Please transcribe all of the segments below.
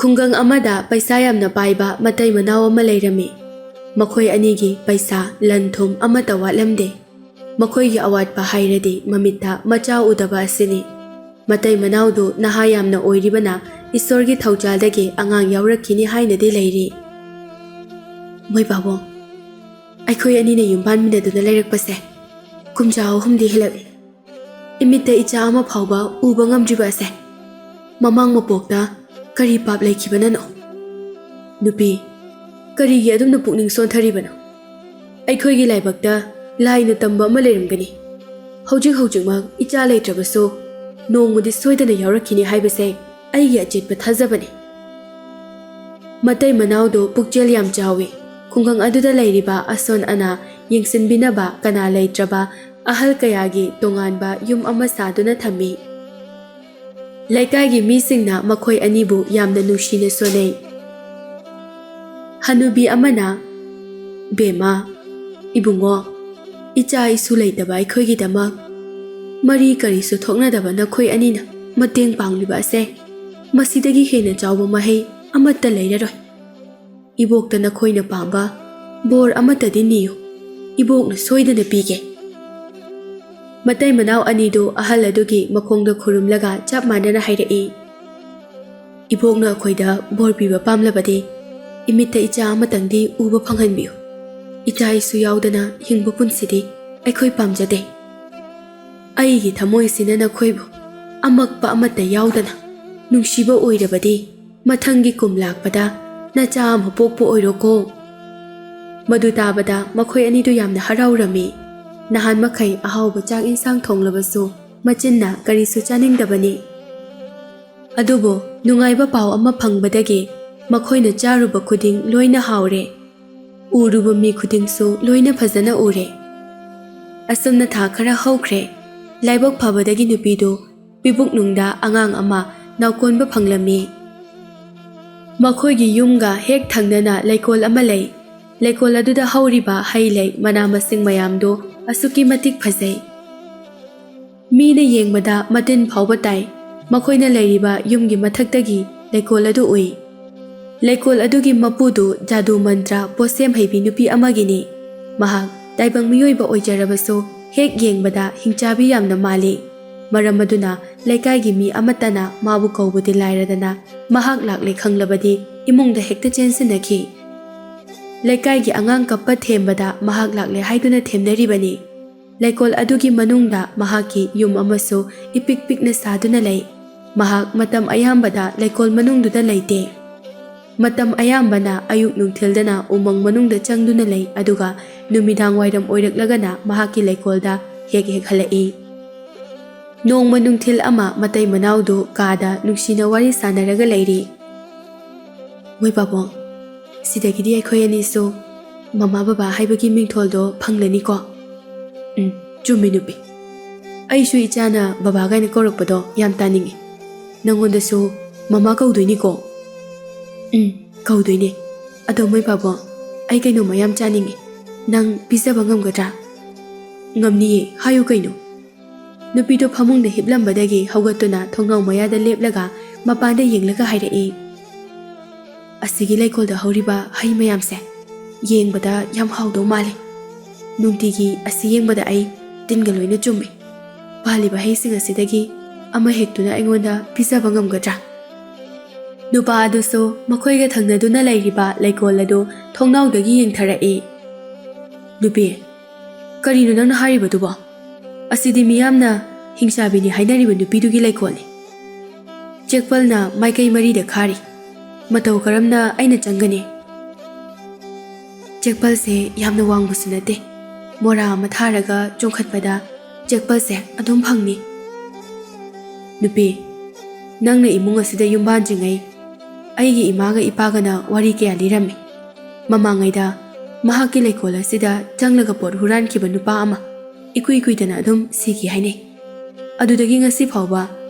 ꯈꯨꯡꯒꯪ ꯑꯃꯗ ꯄꯩꯁꯥ ꯌꯥꯝꯅ ꯄꯥꯏꯕ ꯃꯇꯩ ꯃꯅꯥꯎ ꯑꯃ ꯂꯩꯔꯝꯃꯤ꯫ ꯃꯈꯣꯏ ꯑꯅꯤꯒꯤ ꯄꯩꯁꯥ ꯂꯟ ꯊꯨꯝ ꯑꯃꯠꯇ ꯋꯥꯠꯂꯝꯗꯦ꯫ ꯃꯈꯣꯏꯒꯤ ꯑꯋꯥꯠꯄ ꯍꯥꯏꯔꯗꯤ ꯃꯃꯤꯠꯇ ꯃꯆꯥ ꯎꯗꯕ ꯑꯁꯤꯅꯤ꯫ ꯃꯇꯩ ꯃꯅꯥꯎꯗꯨ ꯅꯍꯥ ꯌꯥꯝꯅ ꯑꯣꯏꯔꯤꯕꯅ ꯏꯁꯣꯔꯒꯤ ꯊꯧꯖꯥꯜꯗꯒꯤ ꯑꯉꯥꯡ ꯌꯥꯎꯔꯛꯈꯤꯅꯤ ꯍꯥꯏꯅꯗꯤ ꯂꯩꯔꯤ꯫ ꯃꯣꯏ ꯄꯥꯕꯨꯡ, ꯑꯩꯈꯣꯏ ꯑꯅꯤꯅ ꯌꯨꯝ ꯄꯥꯟꯃꯤꯟꯅꯗꯨꯅ ꯂꯩꯔꯛꯄꯁꯦ ꯀꯨꯝꯖꯥ 3ꯗꯤ ꯍꯦꯜꯂꯛꯂꯤ꯫ ꯏꯃꯤꯠꯇ ꯏꯆꯥ ꯑꯃ ꯐꯥꯎꯕ ꯎꯕ ꯉꯝꯗ꯭ꯔꯤꯕ ꯑꯁꯦ ꯃꯃꯥꯡ ꯃꯄꯣꯛꯇ ꯀꯔꯤ ꯄꯥꯞ ꯂꯩꯈꯤꯕꯅꯅꯣ? ꯅꯨꯄꯤ, ꯀꯔꯤꯒꯤ ꯑꯗꯨꯝꯅ ꯄꯨꯛꯅꯤꯡ ꯁꯣꯟꯊꯔꯤꯕꯅꯣ? ꯑꯩꯈꯣꯏꯒꯤ ꯂꯥꯏꯕꯛꯇ ꯂꯥꯏꯅ ꯇꯝꯕ ꯑꯃ ꯂꯩꯔꯝꯒꯅꯤ꯫ ꯍꯧꯖꯤꯛꯃꯛ ꯏꯆꯥ ꯂꯩꯇ꯭ꯔꯕꯁꯨ ꯅꯣꯡꯃꯗꯤ ꯁꯣꯏꯗꯅ ꯌꯥꯎꯔꯛꯈꯤꯅꯤ ꯍꯥꯏꯕꯁꯦ ꯑꯩꯒꯤ ꯑꯆꯦꯠꯄ ꯊꯥꯖꯕꯅꯤ꯫ ꯃꯇꯩ ꯃꯅꯥꯎꯗꯨ ꯄꯨꯛꯆꯦꯜ ꯌꯥꯝ ꯆꯥꯎꯏ꯫ ꯈꯨꯡꯒꯪ ꯑꯗꯨꯗ ꯂꯩꯔꯤꯕ ꯑꯁꯣꯟ ꯑꯅꯥ ꯌꯦꯡꯁꯤꯟꯕꯤꯅꯕ ꯀꯅꯥ ꯂꯩꯇ꯭ꯔꯕ ꯑꯍꯜ ꯀꯌꯥꯒꯤ ꯇꯣꯉꯥꯟꯕ ꯌꯨꯝ ꯑꯃ ꯁꯥꯗꯨꯅ ꯊꯝꯃꯤ꯫ ꯂꯩꯀꯥꯏꯒꯤ ꯃꯤꯁꯤꯡꯅ ꯃꯈꯣꯏ ꯑꯅꯤꯕꯨ ꯌꯥꯝꯅ ꯅꯨꯡꯁꯤꯅ ꯁꯣꯟꯅꯩ꯫ ꯍꯅꯨꯕꯤ ꯑꯃꯅ, "ꯕꯦꯝꯃ, ꯏꯕꯨꯡꯉꯣ, ꯏꯆꯥ ꯏꯁꯨ ꯂꯩꯇꯕ ꯑꯩꯈꯣꯏꯒꯤꯗꯃꯛ ꯃꯔꯤ ꯀꯔꯤꯁꯨ ꯊꯣꯛꯅꯗꯕ ꯅꯈꯣꯏ ꯑꯅꯤꯅ ꯃꯇꯦꯡ ꯄꯥꯡꯂꯤꯕ ꯑꯁꯦ ꯃꯁꯤꯗꯒꯤ ꯍꯦꯟꯅ ꯆꯥꯎꯕ ꯃꯍꯩ ꯑꯃꯠꯇ ꯂꯩꯔꯔꯣꯏ꯫ ꯏꯕꯣꯛꯇ ꯅꯈꯣꯏꯅ ꯄꯥꯝꯕ ꯕꯣꯔ ꯑꯃꯠꯇꯗꯤ ꯅꯤꯌꯨ, ꯏꯕꯣꯛꯅ ꯁꯣꯏꯗꯅ ꯄꯤꯒꯦ." ꯃꯇꯩ ꯃꯅꯥꯎ ꯑꯅꯤꯗꯨ ꯑꯍꯜ ꯑꯗꯨꯒꯤ ꯃꯈꯣꯡꯗ ꯈꯨꯔꯨꯝꯂꯒ ꯆꯞ ꯃꯥꯟꯅꯅ ꯍꯥꯏꯔꯛꯏ, "ꯏꯕꯣꯛꯅ ꯑꯩꯈꯣꯏꯗ ꯕꯣꯔ ꯄꯤꯕ ꯄꯥꯝꯂꯕꯗꯤ ꯏꯃꯤꯠꯇ ꯏꯆꯥ ꯑꯃꯇꯪꯗꯤ ꯎꯕ ꯐꯪꯍꯟꯕꯤꯌꯨ꯫ ꯏꯆꯥ ꯏꯁꯨ ꯌꯥꯎꯗꯅ ꯍꯤꯡꯕ ꯄꯨꯟꯁꯤꯗꯤ ꯑꯩꯈꯣꯏ ꯄꯥꯝꯖꯗꯦ꯫ ꯑꯩꯒꯤ ꯊꯃꯣꯏꯁꯤꯅ ꯅꯈꯣꯏꯕꯨ ꯑꯃꯛꯄ ꯑꯃꯠꯇ ꯌꯥꯎꯗꯅ ꯅꯨꯡꯁꯤꯕ ꯑꯣꯏꯔꯕꯗꯤ ꯃꯊꯪꯒꯤ ꯀꯨꯝ ꯂꯥꯛꯄꯗ ꯅꯆꯥ ꯑꯃ ꯄꯣꯛꯄ ꯑꯣꯏꯔꯣꯀꯣ." ꯃꯗꯨ ꯇꯥꯕꯗ ꯃꯈꯣꯏ ꯑꯅꯤꯗꯨ ꯌꯥꯝꯅ ꯍꯔꯥꯎꯔꯝꯃꯤ꯫ ꯅꯍꯥꯟ ꯃꯈꯩ ꯑꯍꯥꯎꯕ ꯆꯥꯛ ꯏꯟꯁꯥꯡ ꯊꯣꯡꯂꯕꯁꯨ ꯃꯆꯤꯟꯅ ꯀꯔꯤꯁꯨ ꯆꯥꯅꯤꯡꯗꯕꯅꯤ꯫ ꯑꯗꯨꯕꯨ ꯅꯨꯡꯉꯥꯏꯕ ꯄꯥꯎ ꯑꯃ ꯐꯪꯕꯗꯒꯤ ꯃꯈꯣꯏꯅ ꯆꯥꯔꯨꯕ ꯈꯨꯗꯤꯡ ꯂꯣꯏꯅ ꯍꯥꯎꯔꯦ꯫ ꯎꯔꯨꯕ ꯃꯤ ꯈꯨꯗꯤꯡꯁꯨ ꯂꯣꯏꯅ ꯐꯖꯅ ꯎꯔꯦ꯫ ꯑꯁꯨꯝꯅ ꯊꯥ ꯈꯔ ꯍꯧꯈ꯭ꯔꯦ꯫ ꯂꯥꯏꯕꯛ ꯐꯕꯗꯒꯤ ꯅꯨꯄꯤꯗꯨ ꯄꯤꯕꯨꯛꯅꯨꯡꯗ ꯑꯉꯥꯡ ꯑꯃ ꯅꯥꯎꯀꯣꯟꯕ ꯐꯪꯂꯝꯃꯤ꯫ ꯃꯈꯣꯏꯒꯤ ꯌꯨꯝꯒ ꯍꯦꯛ ꯊꯪꯅꯅ ꯂꯩꯀꯣꯜ ꯑꯃ ꯂꯩ꯫ ꯂꯩꯀꯣꯜ ꯑꯗꯨꯗ ꯍꯧꯔꯤꯕ ꯍꯩ ꯂꯩ ꯃꯅꯥ ꯃꯁꯤꯡ ꯃꯌꯥꯝꯗꯨ ꯑꯁꯨꯛꯀꯤ ꯃꯇꯤꯛ ꯐꯖꯩ꯫ ꯃꯤꯅ ꯌꯦꯡꯕꯗ ꯃꯇꯤꯟ ꯐꯥꯎꯕ ꯇꯥꯏ꯫ ꯃꯈꯣꯏꯅ ꯂꯩꯔꯤꯕ ꯌꯨꯝꯒꯤ ꯃꯊꯛꯇꯒꯤ ꯂꯩꯀꯣꯜ ꯑꯗꯨ ꯎꯏ꯫ ꯂꯩꯀꯣꯜ ꯑꯗꯨꯒꯤ ꯃꯄꯨꯗꯨ ꯖꯥꯗꯨ ꯃꯟꯇ꯭ꯔ ꯄꯣꯠꯁꯦꯝ ꯍꯩꯕꯤ ꯅꯨꯄꯤ ꯑꯃꯒꯤꯅꯤ꯫ ꯃꯍꯥꯛ ꯇꯥꯏꯕꯪ ꯃꯤꯑꯣꯏꯕ ꯑꯣꯏꯖꯔꯕꯁꯨ ꯍꯦꯛ ꯌꯦꯡꯕꯗ ꯍꯤꯡꯆꯥꯕꯤ ꯌꯥꯝꯅ ꯃꯥꯜꯂꯤ꯫ ꯃꯔꯝ ꯑꯗꯨꯅ ꯂꯩꯀꯥꯏꯒꯤ ꯃꯤ ꯑꯃꯠꯇꯅ ꯃꯥꯕꯨ ꯀꯧꯕꯗꯤ ꯂꯥꯏꯔꯗꯅ ꯃꯍꯥꯛ ꯂꯥꯛꯂꯦ ꯈꯪꯂꯕꯗꯤ ꯏꯃꯨꯡꯗ ꯍꯦꯛꯇ ꯆꯦꯟꯁꯤꯟꯅꯈꯤ꯫ ꯂꯩꯀꯥꯏꯒꯤ ꯑꯉꯥꯡ ꯀꯞꯄ ꯊꯦꯝꯕꯗ ꯃꯍꯥꯛ ꯂꯥꯛꯂꯦ ꯍꯥꯏꯗꯨꯅ ꯊꯦꯝꯅꯔꯤꯕꯅꯤ꯫ ꯂꯩꯀꯣꯜ ꯑꯗꯨꯒꯤ ꯃꯅꯨꯡꯗ ꯃꯍꯥꯛꯀꯤ ꯌꯨꯝ ꯑꯃꯁꯨ ꯏꯄꯤꯛ ꯄꯤꯛꯅ ꯁꯥꯗꯨꯅ ꯂꯩ꯫ ꯃꯍꯥꯛ ꯃꯇꯝ ꯑꯌꯥꯝꯕꯗ ꯂꯩꯀꯣꯜ ꯃꯅꯨꯡꯗꯨꯗ ꯂꯩꯇꯦ꯫ ꯃꯇꯝ ꯑꯌꯥꯝꯕꯅ ꯑꯌꯨꯛ ꯅꯨꯡꯊꯤꯜꯗꯅ ꯎꯃꯪ ꯃꯅꯨꯡꯗ ꯆꯪꯗꯨꯅ ꯂꯩ, ꯑꯗꯨꯒ ꯅꯨꯃꯤꯗꯥꯡ ꯋꯥꯏꯔꯝ ꯑꯣꯏꯔꯛꯂꯒꯅ ꯃꯍꯥꯛꯀꯤ ꯂꯩꯀꯣꯜꯗ ꯍꯦꯛ ꯍꯜꯂꯛꯏ꯫ ꯅꯣꯡꯃ ꯅꯨꯡꯊꯤꯜ ꯑꯃ ꯃꯇꯩ ꯃꯅꯥꯎꯗꯨ ꯀꯥꯗ ꯅꯨꯡꯁꯤꯅ ꯋꯥꯔꯤ ꯁꯥꯅꯔꯒ ꯂꯩꯔꯤ꯫ "ꯃꯣꯏ ꯄꯥꯕꯨꯡ, ꯁꯤꯗꯒꯤꯗꯤ ꯑꯩꯈꯣꯏ ꯑꯅꯤꯁꯨ ꯃꯃꯥ ꯕꯕꯥ ꯍꯥꯏꯕꯒꯤ ꯃꯤꯡꯊꯣꯜꯗꯣ ꯐꯪꯂꯅꯤꯀꯣ?" "ꯆꯨꯝꯃꯤ ꯅꯨꯄꯤ, ꯑꯩꯁꯨ ꯏꯆꯥꯅ ꯕꯕꯥ ꯒꯥꯏꯅ ꯀꯧꯔꯛꯄꯗꯣ ꯌꯥꯝ ꯇꯥꯅꯤꯡꯉꯤ꯫ ꯅꯪꯉꯣꯟꯗꯁꯨ ꯃꯃꯥ ꯀꯧꯗꯣꯏꯅꯤꯀꯣ?" "ꯀꯧꯗꯣꯏꯅꯦ꯫ ꯑꯗꯣ ꯃꯣꯏ ꯄꯥꯕꯨꯡ, ꯑꯩ ꯀꯩꯅꯣꯝꯃ ꯌꯥꯝ ꯆꯥꯅꯤꯡꯉꯤ꯫ ꯅꯪ ꯄꯤꯖꯕ ꯉꯝꯒꯗ꯭ꯔꯥ?" "ꯉꯝꯅꯤꯌꯦ, ꯍꯥꯏꯌꯨ ꯀꯩꯅꯣ?" ꯅꯨꯄꯤꯗꯨ ꯐꯃꯨꯡꯗ ꯍꯤꯞꯂꯝꯕꯗꯒꯤ ꯍꯧꯒꯠꯇꯨꯅ ꯊꯣꯡꯅꯥꯎ ꯃꯌꯥꯗ ꯂꯦꯞꯂꯒ ꯃꯄꯥꯟꯗ ꯌꯦꯡꯂꯒ ꯍꯥꯏꯔꯛꯏ, "ꯑꯁꯤꯒꯤ ꯂꯩꯀꯣꯜꯗ ꯍꯧꯔꯤꯕ ꯍꯩ ꯃꯌꯥꯝꯁꯦ ꯌꯦꯡꯕꯗ ꯌꯥꯝ ꯍꯥꯎꯗꯧ ꯃꯥꯜꯂꯤ꯫ ꯅꯨꯡꯇꯤꯒꯤ ꯑꯁꯤ ꯌꯦꯡꯕꯗ ꯑꯩ ꯇꯤꯟꯒ ꯂꯣꯏꯅ ꯆꯨꯝꯃꯤ꯫ ꯄꯥꯜꯂꯤꯕ ꯍꯩꯁꯤꯡ ꯑꯁꯤꯗꯒꯤ ꯑꯃ ꯍꯦꯛꯇꯨꯅ ꯑꯩꯉꯣꯟꯗ ꯄꯤꯖꯕ ꯉꯝꯒꯗ꯭ꯔꯥ?" ꯅꯨꯄꯥ ꯑꯗꯨꯁꯨ ꯃꯈꯣꯏꯒ ꯊꯪꯅꯗꯨꯅ ꯂꯩꯔꯤꯕ ꯂꯩꯀꯣꯜ ꯑꯗꯨ ꯊꯣꯡꯅꯥꯎꯗꯒꯤ ꯌꯦꯡꯊꯔꯛꯏ꯫ "ꯅꯨꯄꯤ, ꯀꯔꯤꯅꯣ ꯅꯪꯅ ꯍꯥꯏꯔꯤꯕꯗꯨꯕꯣ? ꯑꯁꯤꯗꯤ ꯃꯤꯌꯥꯝꯅ ꯍꯤꯡꯆꯥꯕꯤꯅꯤ ꯍꯥꯏꯅꯔꯤꯕ ꯅꯨꯄꯤꯗꯨꯒꯤ ꯂꯩꯀꯣꯜꯅꯤ꯫ ꯆꯦꯛꯄꯜꯅ ꯃꯥꯏꯀꯩ 4ꯗ ꯈꯥꯔꯤ꯫ ꯃꯇꯧ ꯀꯔꯝꯅ ꯑꯩꯅ ꯆꯪꯒꯅꯤ? ꯆꯦꯛꯄꯜꯁꯦ ꯌꯥꯝꯅ ꯋꯥꯡꯕꯁꯨ ꯅꯠꯇꯦ꯫ ꯃꯣꯔꯥ ꯑꯃ ꯊꯥꯔꯒ ꯆꯣꯡꯈꯠꯄꯗ ꯆꯦꯛꯄꯜꯁꯦ ꯑꯗꯨꯝ ꯐꯪꯅꯤ." "ꯅꯨꯄꯤ, ꯅꯪꯅ ꯏꯃꯨꯡ ꯑꯁꯤꯗ ꯌꯨꯝꯕꯥꯟꯗ꯭ꯔꯤꯉꯩ ꯑꯩꯒꯤ ꯏꯃꯥꯒ ꯏꯄꯥꯒꯅ ꯋꯥꯔꯤ ꯀꯌꯥ ꯂꯤꯔꯝꯃꯤ꯫ ꯃꯃꯥꯡꯉꯩꯗ ꯃꯍꯥꯛꯀꯤ ꯂꯩꯀꯣꯜ ꯑꯁꯤꯗ ꯆꯪꯂꯒ ꯄꯣꯠ ꯍꯨꯔꯥꯟꯈꯤꯕ ꯅꯨꯄꯥ ꯑꯃ ꯏꯀꯨꯏ ꯀꯨꯏꯗꯅ ꯑꯗꯨꯝ ꯁꯤꯈꯤ ꯍꯥꯏꯅꯩ꯫ ꯑꯗꯨꯗꯒꯤ ꯉꯁꯤ ꯐꯥꯎꯕ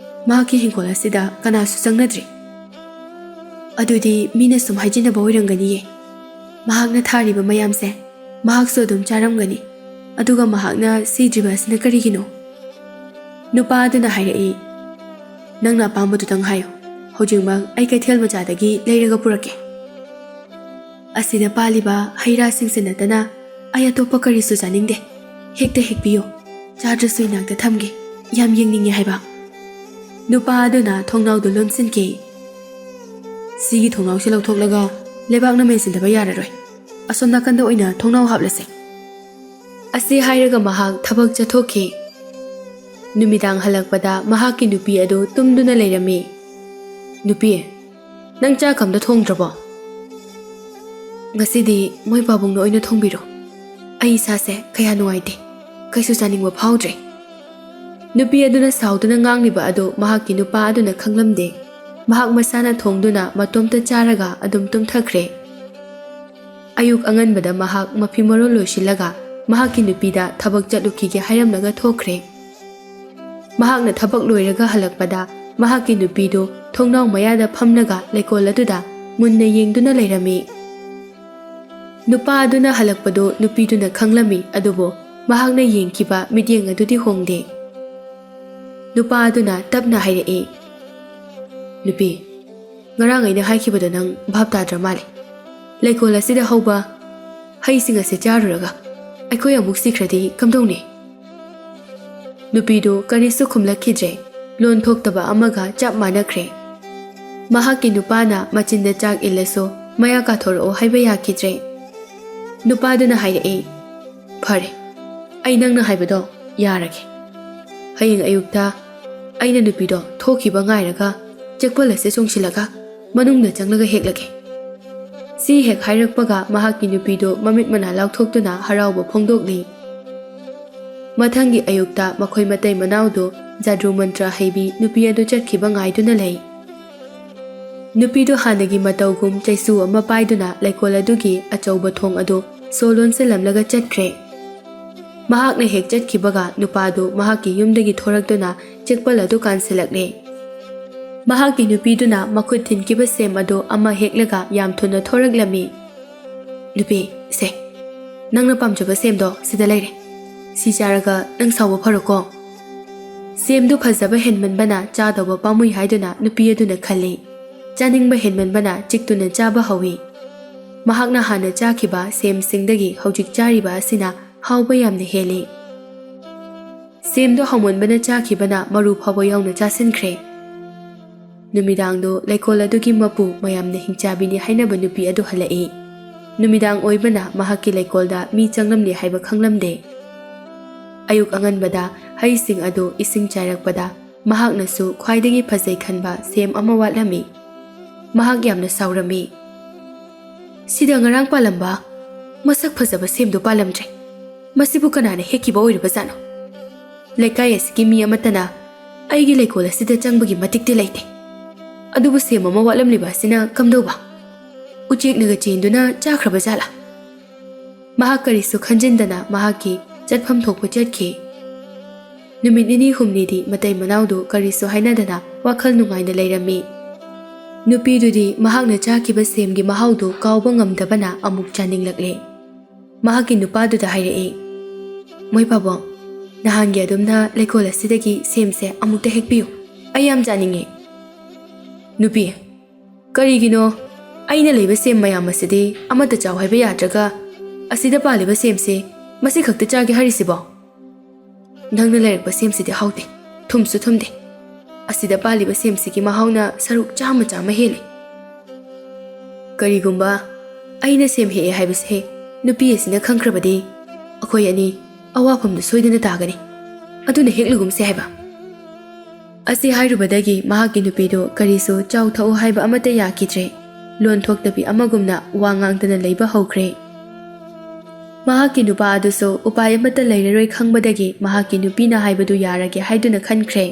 ꯃꯍꯥꯛꯀꯤ ꯍꯤꯡꯈꯣꯜ ꯑꯁꯤꯗ ꯀꯅꯥꯁꯨ ꯆꯪꯅꯗ꯭ꯔꯤ." "ꯑꯗꯨꯗꯤ ꯃꯤꯅ ꯁꯨꯝ ꯍꯥꯏꯖꯤꯟꯅꯕ ꯑꯣꯏꯔꯝꯒꯅꯤꯌꯦ꯫ ꯃꯍꯥꯛꯅ ꯊꯥꯔꯤꯕ ꯃꯌꯥꯝꯁꯦ ꯃꯍꯥꯛꯁꯨ ꯑꯗꯨꯝ ꯆꯥꯔꯝꯒꯅꯤ꯫ ꯑꯗꯨꯒ ꯃꯍꯥꯛꯅ ꯁꯤꯗ꯭ꯔꯤꯕ ꯑꯁꯤꯅ ꯀꯔꯤꯒꯤꯅꯣ?" ꯅꯨꯄꯥ ꯑꯗꯨꯅ ꯍꯥꯏꯔꯛꯏ, "ꯅꯪꯅ ꯑꯄꯥꯝꯕꯗꯨꯗꯪ ꯍꯥꯏꯌꯨ꯫ ꯍꯧꯖꯤꯛꯃꯛ ꯑꯩ ꯀꯩꯊꯦꯜ ꯃꯆꯥꯗꯒꯤ ꯂꯩꯔꯒ ꯄꯨꯔꯛꯀꯦ꯫ ꯑꯁꯤꯗ ꯄꯥꯜꯂꯤꯕ ꯍꯩ ꯔꯥꯁꯤꯡꯁꯤ ꯅꯠꯇꯅ ꯑꯩ ꯑꯇꯣꯞꯄ ꯀꯔꯤꯁꯨ ꯆꯥꯅꯤꯡꯗꯦ꯫ ꯍꯦꯛꯇ ꯍꯦꯛꯄꯤꯌꯨ, ꯆꯥꯗ꯭ꯔꯁꯨ ꯏꯅꯥꯛꯇ ꯊꯝꯒꯦ, ꯌꯥꯝ ꯌꯦꯡꯅꯤꯡꯉꯦ ꯍꯥꯏꯕ꯫ ꯅꯨꯄꯥ ꯑꯗꯨꯅ ꯊꯣꯡꯅꯥꯎꯗꯨ ꯂꯣꯟꯁꯤꯟꯈꯤ꯫ ꯁꯤꯒꯤ ꯊꯣꯡꯅꯥꯎꯁꯤ ꯂꯧꯊꯣꯛꯂꯒ ꯂꯩꯕꯥꯛꯅ ꯃꯦꯟꯁꯤꯟꯗꯕ ꯌꯥꯔꯔꯣꯏ꯫ ꯑꯁꯣꯝ ꯅꯥꯀꯟꯗ ꯑꯣꯏꯅ ꯊꯣꯡꯅꯥꯎ ꯍꯥꯞꯂꯁꯦ꯫ ꯑꯁꯤ ꯍꯥꯏꯔꯒ ꯃꯍꯥꯛ ꯊꯕꯛ ꯆꯠꯊꯣꯛꯈꯤ꯫ ꯅꯨꯃꯤꯗꯥꯡ ꯍꯜꯂꯛꯄꯗ ꯃꯍꯥꯛꯀꯤ ꯅꯨꯄꯤ ꯑꯗꯨ ꯇꯨꯝꯗꯨꯅ ꯂꯩꯔꯝꯃꯤ꯫ ꯅꯨꯄꯤ, ꯅꯪ ꯆꯥꯛ ꯑꯝꯇ ꯊꯣꯡꯗ꯭ꯔꯕꯣ? ꯉꯁꯤꯗꯤ ꯃꯣꯏ ꯄꯥꯕꯨꯡꯅ ꯑꯣꯏꯅ ꯊꯣꯡꯕꯤꯔꯣ꯫ ꯑꯩ ꯏꯁꯥꯁꯦ ꯀꯌꯥ ꯅꯨꯡꯉꯥꯏꯇꯦ, ꯀꯩꯁꯨ ꯆꯥꯅꯤꯡꯕ ꯐꯥꯎꯗ꯭ꯔꯦ꯫ ꯅꯨꯄꯤ ꯑꯗꯨꯅ ꯁꯥꯎꯗꯨꯅ ꯉꯥꯡꯂꯤꯕ ꯑꯗꯨ ꯃꯍꯥꯛꯀꯤ ꯅꯨꯄꯥ ꯑꯗꯨꯅ ꯈꯪꯂꯝꯗꯦ꯫ ꯃꯍꯥꯛ ꯃꯁꯥꯅ ꯊꯣꯡꯗꯨꯅ ꯃꯇꯣꯝꯇ ꯆꯥꯔꯒ ꯑꯗꯨꯝ ꯇꯨꯝꯊꯈ꯭ꯔꯦ꯫ ꯑꯌꯨꯛ ꯑꯉꯟꯕꯗ ꯃꯍꯥꯛ ꯃꯐꯤ ꯃꯔꯣꯜ ꯂꯣꯏꯁꯤꯜꯂꯒ ꯃꯍꯥꯛꯀꯤ ꯅꯨꯄꯤꯗ ꯊꯕꯛ ꯆꯠꯂꯨꯈꯤꯒꯦ ꯍꯥꯏꯔꯝꯂꯒ ꯊꯣꯛꯈ꯭ꯔꯦ꯫ ꯃꯍꯥꯛꯅ ꯊꯕꯛ ꯂꯣꯏꯔꯒ ꯍꯜꯂꯛꯄꯗ ꯃꯍꯥꯛꯀꯤ ꯅꯨꯄꯤꯗꯨ ꯊꯣꯡꯅꯥꯎ ꯃꯌꯥꯗ ꯐꯝꯂꯒ ꯂꯩꯀꯣꯜ ꯑꯗꯨꯗ ꯃꯨꯟꯅ ꯌꯦꯡꯗꯨꯅ ꯂꯩꯔꯝꯃꯤ꯫ ꯅꯨꯄꯥ ꯑꯗꯨꯅ ꯍꯜꯂꯛꯄꯗꯨ ꯅꯨꯄꯤꯗꯨꯅ ꯈꯪꯂꯝꯃꯤ, ꯑꯗꯨꯕꯨ ꯃꯍꯥꯛꯅ ꯌꯦꯡꯈꯤꯕ ꯃꯤꯠꯌꯦꯡ ꯑꯗꯨꯗꯤ ꯍꯣꯡꯗꯦ꯫ ꯅꯨꯄꯥ ꯑꯗꯨꯅ ꯇꯞꯅ ꯍꯥꯏꯔꯛꯏ, ꯅꯨꯄꯤ, ꯉꯔꯥꯡ ꯑꯩꯅ ꯍꯥꯏꯈꯤꯕꯗꯣ ꯅꯪ ꯚꯥꯞ ꯇꯥꯗ꯭ꯔ ꯃꯥꯜꯂꯦ꯫ ꯂꯩꯀꯣꯜ ꯑꯁꯤꯗ ꯍꯧꯕ ꯍꯩꯁꯤꯡ ꯑꯁꯤ ꯆꯥꯔꯨꯔꯒ ꯑꯩꯈꯣꯏ ꯑꯃꯨꯛ ꯁꯤꯈ꯭ꯔꯗꯤ ꯀꯝꯗꯧꯅꯤ? ꯅꯨꯄꯤꯗꯨ ꯀꯔꯤꯁꯨ ꯈꯨꯝꯂꯛꯈꯤꯗ꯭ꯔꯦ꯫ ꯂꯣꯟ ꯊꯣꯛꯇꯕ ꯑꯃꯒ ꯆꯞ ꯃꯥꯟꯅꯈ꯭ꯔꯦ꯫ ꯃꯍꯥꯛꯀꯤ ꯅꯨꯄꯥꯅ ꯃꯆꯤꯟꯗ ꯆꯥꯛꯏꯜꯂꯁꯨ ꯃꯌꯥ ꯀꯥꯊꯣꯔꯛꯑꯣ ꯍꯥꯏꯕ ꯌꯥꯈꯤꯗ꯭ꯔꯦ꯫ ꯅꯨꯄꯥꯗꯨꯅ ꯍꯥꯏꯔꯛꯏ, ꯐꯔꯦ, ꯑꯩ ꯅꯪꯅ ꯍꯥꯏꯕꯗꯣ ꯌꯥꯔꯒꯦ꯫ ꯍꯌꯦꯡ ꯑꯌꯨꯛꯇ ꯑꯩꯅ ꯅꯨꯄꯤꯗꯣ ꯊꯣꯛꯈꯤꯕ ꯉꯥꯏꯔꯒ ꯆꯦꯛꯄꯜ ꯑꯁꯤ ꯆꯣꯡꯁꯤꯜꯂꯒ ꯃꯅꯨꯡꯗ ꯆꯪꯂꯒ ꯍꯦꯛꯂꯒꯦ꯫ ꯁꯤ ꯍꯦꯛ ꯍꯥꯏꯔꯛꯄꯒ ꯃꯍꯥꯛꯀꯤ ꯅꯨꯄꯤꯗꯨ ꯃꯃꯤꯠ ꯃꯅꯥ ꯂꯥꯎꯊꯣꯛꯇꯨꯅ ꯍꯔꯥꯎꯕ ꯐꯣꯡꯗꯣꯛꯂꯤ꯫ ꯃꯊꯪꯒꯤ ꯑꯌꯨꯛꯇ ꯃꯈꯣꯏ ꯃꯇꯩ ꯃꯅꯥꯎꯗꯨ ꯖꯥꯗꯨ ꯃꯟꯇ꯭ꯔ ꯍꯩꯕꯤ ꯅꯨꯄꯤ ꯑꯗꯨ ꯆꯠꯈꯤꯕ ꯉꯥꯏꯗꯨꯅ ꯂꯩ꯫ ꯅꯨꯄꯤꯗꯨ ꯍꯥꯟꯅꯒꯤ ꯃꯇꯧꯒꯨꯝ ꯆꯩꯁꯨ ꯑꯃ ꯄꯥꯏꯗꯨꯅ ꯂꯩꯀꯣꯜ ꯑꯗꯨꯒꯤ ꯑꯆꯧꯕ ꯊꯣꯡ ꯑꯗꯨ ꯁꯣ ꯂꯣꯟꯁꯤꯜꯂꯝꯂꯒ ꯆꯠꯈ꯭ꯔꯦ꯫ ꯃꯍꯥꯛꯅ ꯍꯦꯛ ꯆꯠꯈꯤꯕꯒ ꯅꯨꯄꯥꯗꯨ ꯃꯍꯥꯛꯀꯤ ꯌꯨꯝꯗꯒꯤ ꯊꯣꯔꯛꯇꯨꯅ ꯆꯦꯛꯄꯜ ꯑꯗꯨ ꯀꯥꯟꯁꯤꯜꯂꯛꯂꯦ꯫ ꯃꯍꯥꯛꯀꯤ ꯅꯨꯄꯤꯗꯨꯅ ꯃꯈꯨꯠ ꯊꯤꯟꯈꯤꯕ ꯁꯦꯝ ꯑꯗꯨ ꯑꯃ ꯍꯦꯛꯂꯒ ꯌꯥꯝ ꯊꯨꯅ ꯊꯣꯔꯛꯂꯝꯃꯤ꯫ ꯅꯨꯄꯤ, ꯁꯦ, ꯅꯪꯅ ꯄꯥꯝꯖꯕ ꯁꯦꯝꯗꯣ ꯁꯤꯗ ꯂꯩꯔꯦ꯫ ꯁꯤ ꯆꯥꯔꯒ ꯅꯪ ꯁꯥꯎꯕ ꯐꯔꯣꯀꯣ꯫ ꯁꯦꯝꯗꯨ ꯐꯖꯕ ꯍꯦꯟꯃꯟꯕꯅ ꯆꯥꯗꯧꯕ ꯄꯥꯝꯃꯨꯏ ꯍꯥꯏꯗꯨꯅ ꯅꯨꯄꯤ ꯑꯗꯨꯅ ꯈꯜꯂꯤ꯫ ꯆꯥꯅꯤꯡꯕ ꯍꯦꯟꯃꯟꯕꯅ ꯆꯤꯛꯇꯨꯅ ꯆꯥꯕ ꯍꯧꯏ꯫ ꯃꯍꯥꯛꯅ ꯍꯥꯟꯅ ꯆꯥꯈꯤꯕ ꯁꯦꯝꯁꯤꯡꯗꯒꯤ ꯍꯧꯖꯤꯛ ꯆꯥꯔꯤꯕ ꯑꯁꯤꯅ ꯍꯥꯎꯕ ꯌꯥꯝꯅ ꯍꯦꯜꯂꯤ꯫ ꯁꯦꯝꯗꯨ ꯍꯥꯎꯃꯟꯕꯅ ꯆꯥꯈꯤꯕꯅ ꯃꯔꯨ ꯐꯥꯎꯕ ꯌꯥꯎꯅ ꯆꯥꯁꯤꯟꯈ꯭ꯔꯦ꯫ ꯅꯨꯃꯤꯗꯥꯡꯗꯨ ꯂꯩꯀꯣꯜ ꯑꯗꯨꯒꯤ ꯃꯄꯨ ꯃꯌꯥꯝꯅ ꯍꯤꯡꯆꯥꯕꯤꯅꯤ ꯍꯥꯏꯅꯕ ꯅꯨꯄꯤ ꯑꯗꯨ ꯍꯜꯂꯛꯏ꯫ ꯅꯨꯃꯤꯗꯥꯡ ꯑꯣꯏꯕꯅ ꯃꯍꯥꯛꯀꯤ ꯂꯩꯀꯣꯜꯗ ꯃꯤ ꯆꯪꯂꯝꯂꯦ ꯍꯥꯏꯕ ꯈꯪꯂꯝꯗꯦ꯫ ꯑꯌꯨꯛ ꯑꯉꯟꯕꯗ ꯍꯩꯁꯤꯡ ꯑꯗꯨ ꯏꯁꯤꯡ ꯆꯥꯏꯔꯛꯄꯗ ꯃꯍꯥꯛꯅꯁꯨ ꯈ꯭ꯋꯥꯏꯗꯒꯤ ꯐꯖꯩ ꯈꯟꯕ ꯁꯦꯝ ꯑꯃ ꯋꯥꯠꯂꯝꯃꯤ꯫ ꯃꯍꯥꯛ ꯌꯥꯝꯅ ꯁꯥꯎꯔꯝꯃꯤ꯫ ꯁꯤꯗ ꯉꯔꯥꯡ ꯄꯥꯜꯂꯝꯕ ꯃꯁꯛ ꯐꯖꯕ ꯁꯦꯝꯗꯨ ꯄꯥꯜꯂꯝꯗ꯭ꯔꯦ꯫ ꯃꯁꯤꯕꯨ ꯀꯅꯥꯅ ꯍꯦꯛꯈꯤꯕ ꯑꯣꯏꯔꯤꯕꯖꯥꯠꯅꯣ? ꯂꯩꯀꯥꯏ ꯑꯁꯤꯒꯤ ꯃꯤ ꯑꯃꯠꯇꯅ ꯑꯩꯒꯤ ꯂꯩꯀꯣꯜ ꯑꯁꯤꯗ ꯆꯪꯕꯒꯤ ꯃꯇꯤꯛꯇꯤ ꯂꯩꯇꯦ꯫ ꯑꯗꯨꯕꯨ ꯁꯦꯝ ꯑꯃ ꯋꯥꯠꯂꯝꯂꯤꯕ ꯑꯁꯤꯅ ꯀꯝꯗꯧꯕ? ꯎꯆꯦꯛꯅꯒ ꯆꯦꯟꯗꯨꯅ ꯆꯥꯈ꯭ꯔꯕ ꯖꯥꯠꯂꯥ? ꯃꯍꯥꯛ ꯀꯔꯤꯁꯨ ꯈꯟꯖꯤꯟꯗꯅ ꯃꯍꯥꯛꯀꯤ ꯆꯠꯐꯝ ꯊꯣꯛꯄ ꯆꯠꯈꯤ꯫ ꯅꯨꯃꯤꯠ ꯅꯤꯅꯤ ꯍꯨꯝꯅꯤꯗꯤ ꯃꯇꯩ ꯃꯅꯥꯎꯗꯨ ꯀꯔꯤꯁꯨ ꯍꯥꯏꯅꯗꯅ ꯋꯥꯈꯜ ꯅꯨꯡꯉꯥꯏꯅ ꯂꯩꯔꯝꯃꯤ꯫ ꯅꯨꯄꯤꯗꯨꯗꯤ ꯃꯍꯥꯛꯅ ꯆꯥꯈꯤꯕ ꯁꯦꯝꯒꯤ ꯃꯍꯥꯎꯗꯨ ꯀꯥꯎꯕ ꯉꯝꯗꯕꯅ ꯑꯃꯨꯛ ꯆꯥꯅꯤꯡꯂꯛꯂꯦ꯫ ꯃꯍꯥꯛꯀꯤ ꯅꯨꯄꯥꯗꯨꯗ ꯍꯥꯏꯔꯛꯏ, ꯃꯣꯏ ꯄꯥꯕꯨꯡ, ꯅꯍꯥꯟꯒꯤ ꯑꯗꯨꯝꯅ ꯂꯩꯀꯣꯜ ꯑꯁꯤꯗꯒꯤ ꯁꯦꯝꯁꯦ ꯑꯃꯨꯛꯇ ꯍꯦꯛꯄꯤꯌꯨ, ꯑꯩ ꯌꯥꯝ ꯆꯥꯅꯤꯡꯉꯦ꯫ ꯅꯨꯄꯤ, ꯀꯔꯤꯒꯤꯅꯣ ꯑꯩꯅ ꯂꯩꯕ ꯁꯦꯝ ꯃꯌꯥꯝ ꯑꯁꯤꯗꯤ ꯑꯃꯠꯇ ꯆꯥꯎ ꯍꯥꯏꯕ ꯌꯥꯗ꯭ꯔꯒ ꯑꯁꯤꯗ ꯄꯥꯜꯂꯤꯕ ꯁꯦꯝꯁꯦ ꯃꯁꯤ ꯈꯛꯇ ꯆꯥꯒꯦ ꯍꯥꯏꯔꯤꯁꯤꯕꯣ? ꯅꯪꯅ ꯂꯩꯔꯛꯄ ꯁꯦꯝꯁꯤꯗꯤ ꯍꯥꯎꯇꯦ, ꯊꯨꯝꯁꯨ ꯊꯨꯝꯗꯦ꯫ ꯑꯁꯤꯗ ꯄꯥꯜꯂꯤꯕ ꯁꯦꯝꯁꯤꯒꯤ ꯃꯍꯥꯎꯅ ꯁꯔꯨꯛ ꯆꯥꯝꯃ ꯍꯦꯜꯂꯤ꯫ ꯀꯔꯤꯒꯨꯝꯕ ꯑꯩꯅ ꯁꯦꯝ ꯍꯦꯛꯑꯦ ꯍꯥꯏꯕꯁꯦ ꯅꯨꯄꯤ ꯑꯁꯤꯅ ꯈꯪꯈ꯭ꯔꯕꯗꯤ ꯑꯩꯈꯣꯏ ꯑꯅꯤ ꯑꯋꯥꯐꯝꯗ ꯁꯣꯏꯗꯅ ꯇꯥꯒꯅꯤ꯫ ꯑꯗꯨꯅ ꯍꯦꯛꯂꯨꯒꯨꯝꯁꯦ ꯍꯥꯏꯕ꯫ ꯑꯁꯤ ꯍꯥꯏꯔꯨꯕꯗꯒꯤ ꯃꯍꯥꯛꯀꯤ ꯅꯨꯄꯤꯗꯨ ꯀꯔꯤꯁꯨ ꯆꯥꯎ ꯊꯛꯎ ꯍꯥꯏꯕ ꯑꯃꯠꯇ ꯌꯥꯈꯤꯗ꯭ꯔꯦ꯫ ꯂꯣꯟ ꯊꯣꯛꯇꯕꯤ ꯑꯃꯒꯨꯝꯅ ꯋꯥ ꯉꯥꯡꯗꯅ ꯂꯩꯕ ꯍꯧꯈ꯭ꯔꯦ꯫ ꯃꯍꯥꯛꯀꯤ ꯅꯨꯄꯥ ꯑꯗꯨꯁꯨ ꯎꯄꯥꯏ ꯑꯃꯠꯇ ꯂꯩꯔꯔꯣꯏ ꯈꯪꯕꯗꯒꯤ ꯃꯍꯥꯛꯀꯤ ꯅꯨꯄꯤꯅ ꯍꯥꯏꯕꯗꯨ ꯌꯥꯔꯒꯦ ꯍꯥꯏꯗꯨꯅ ꯈꯟꯈ꯭ꯔꯦ꯫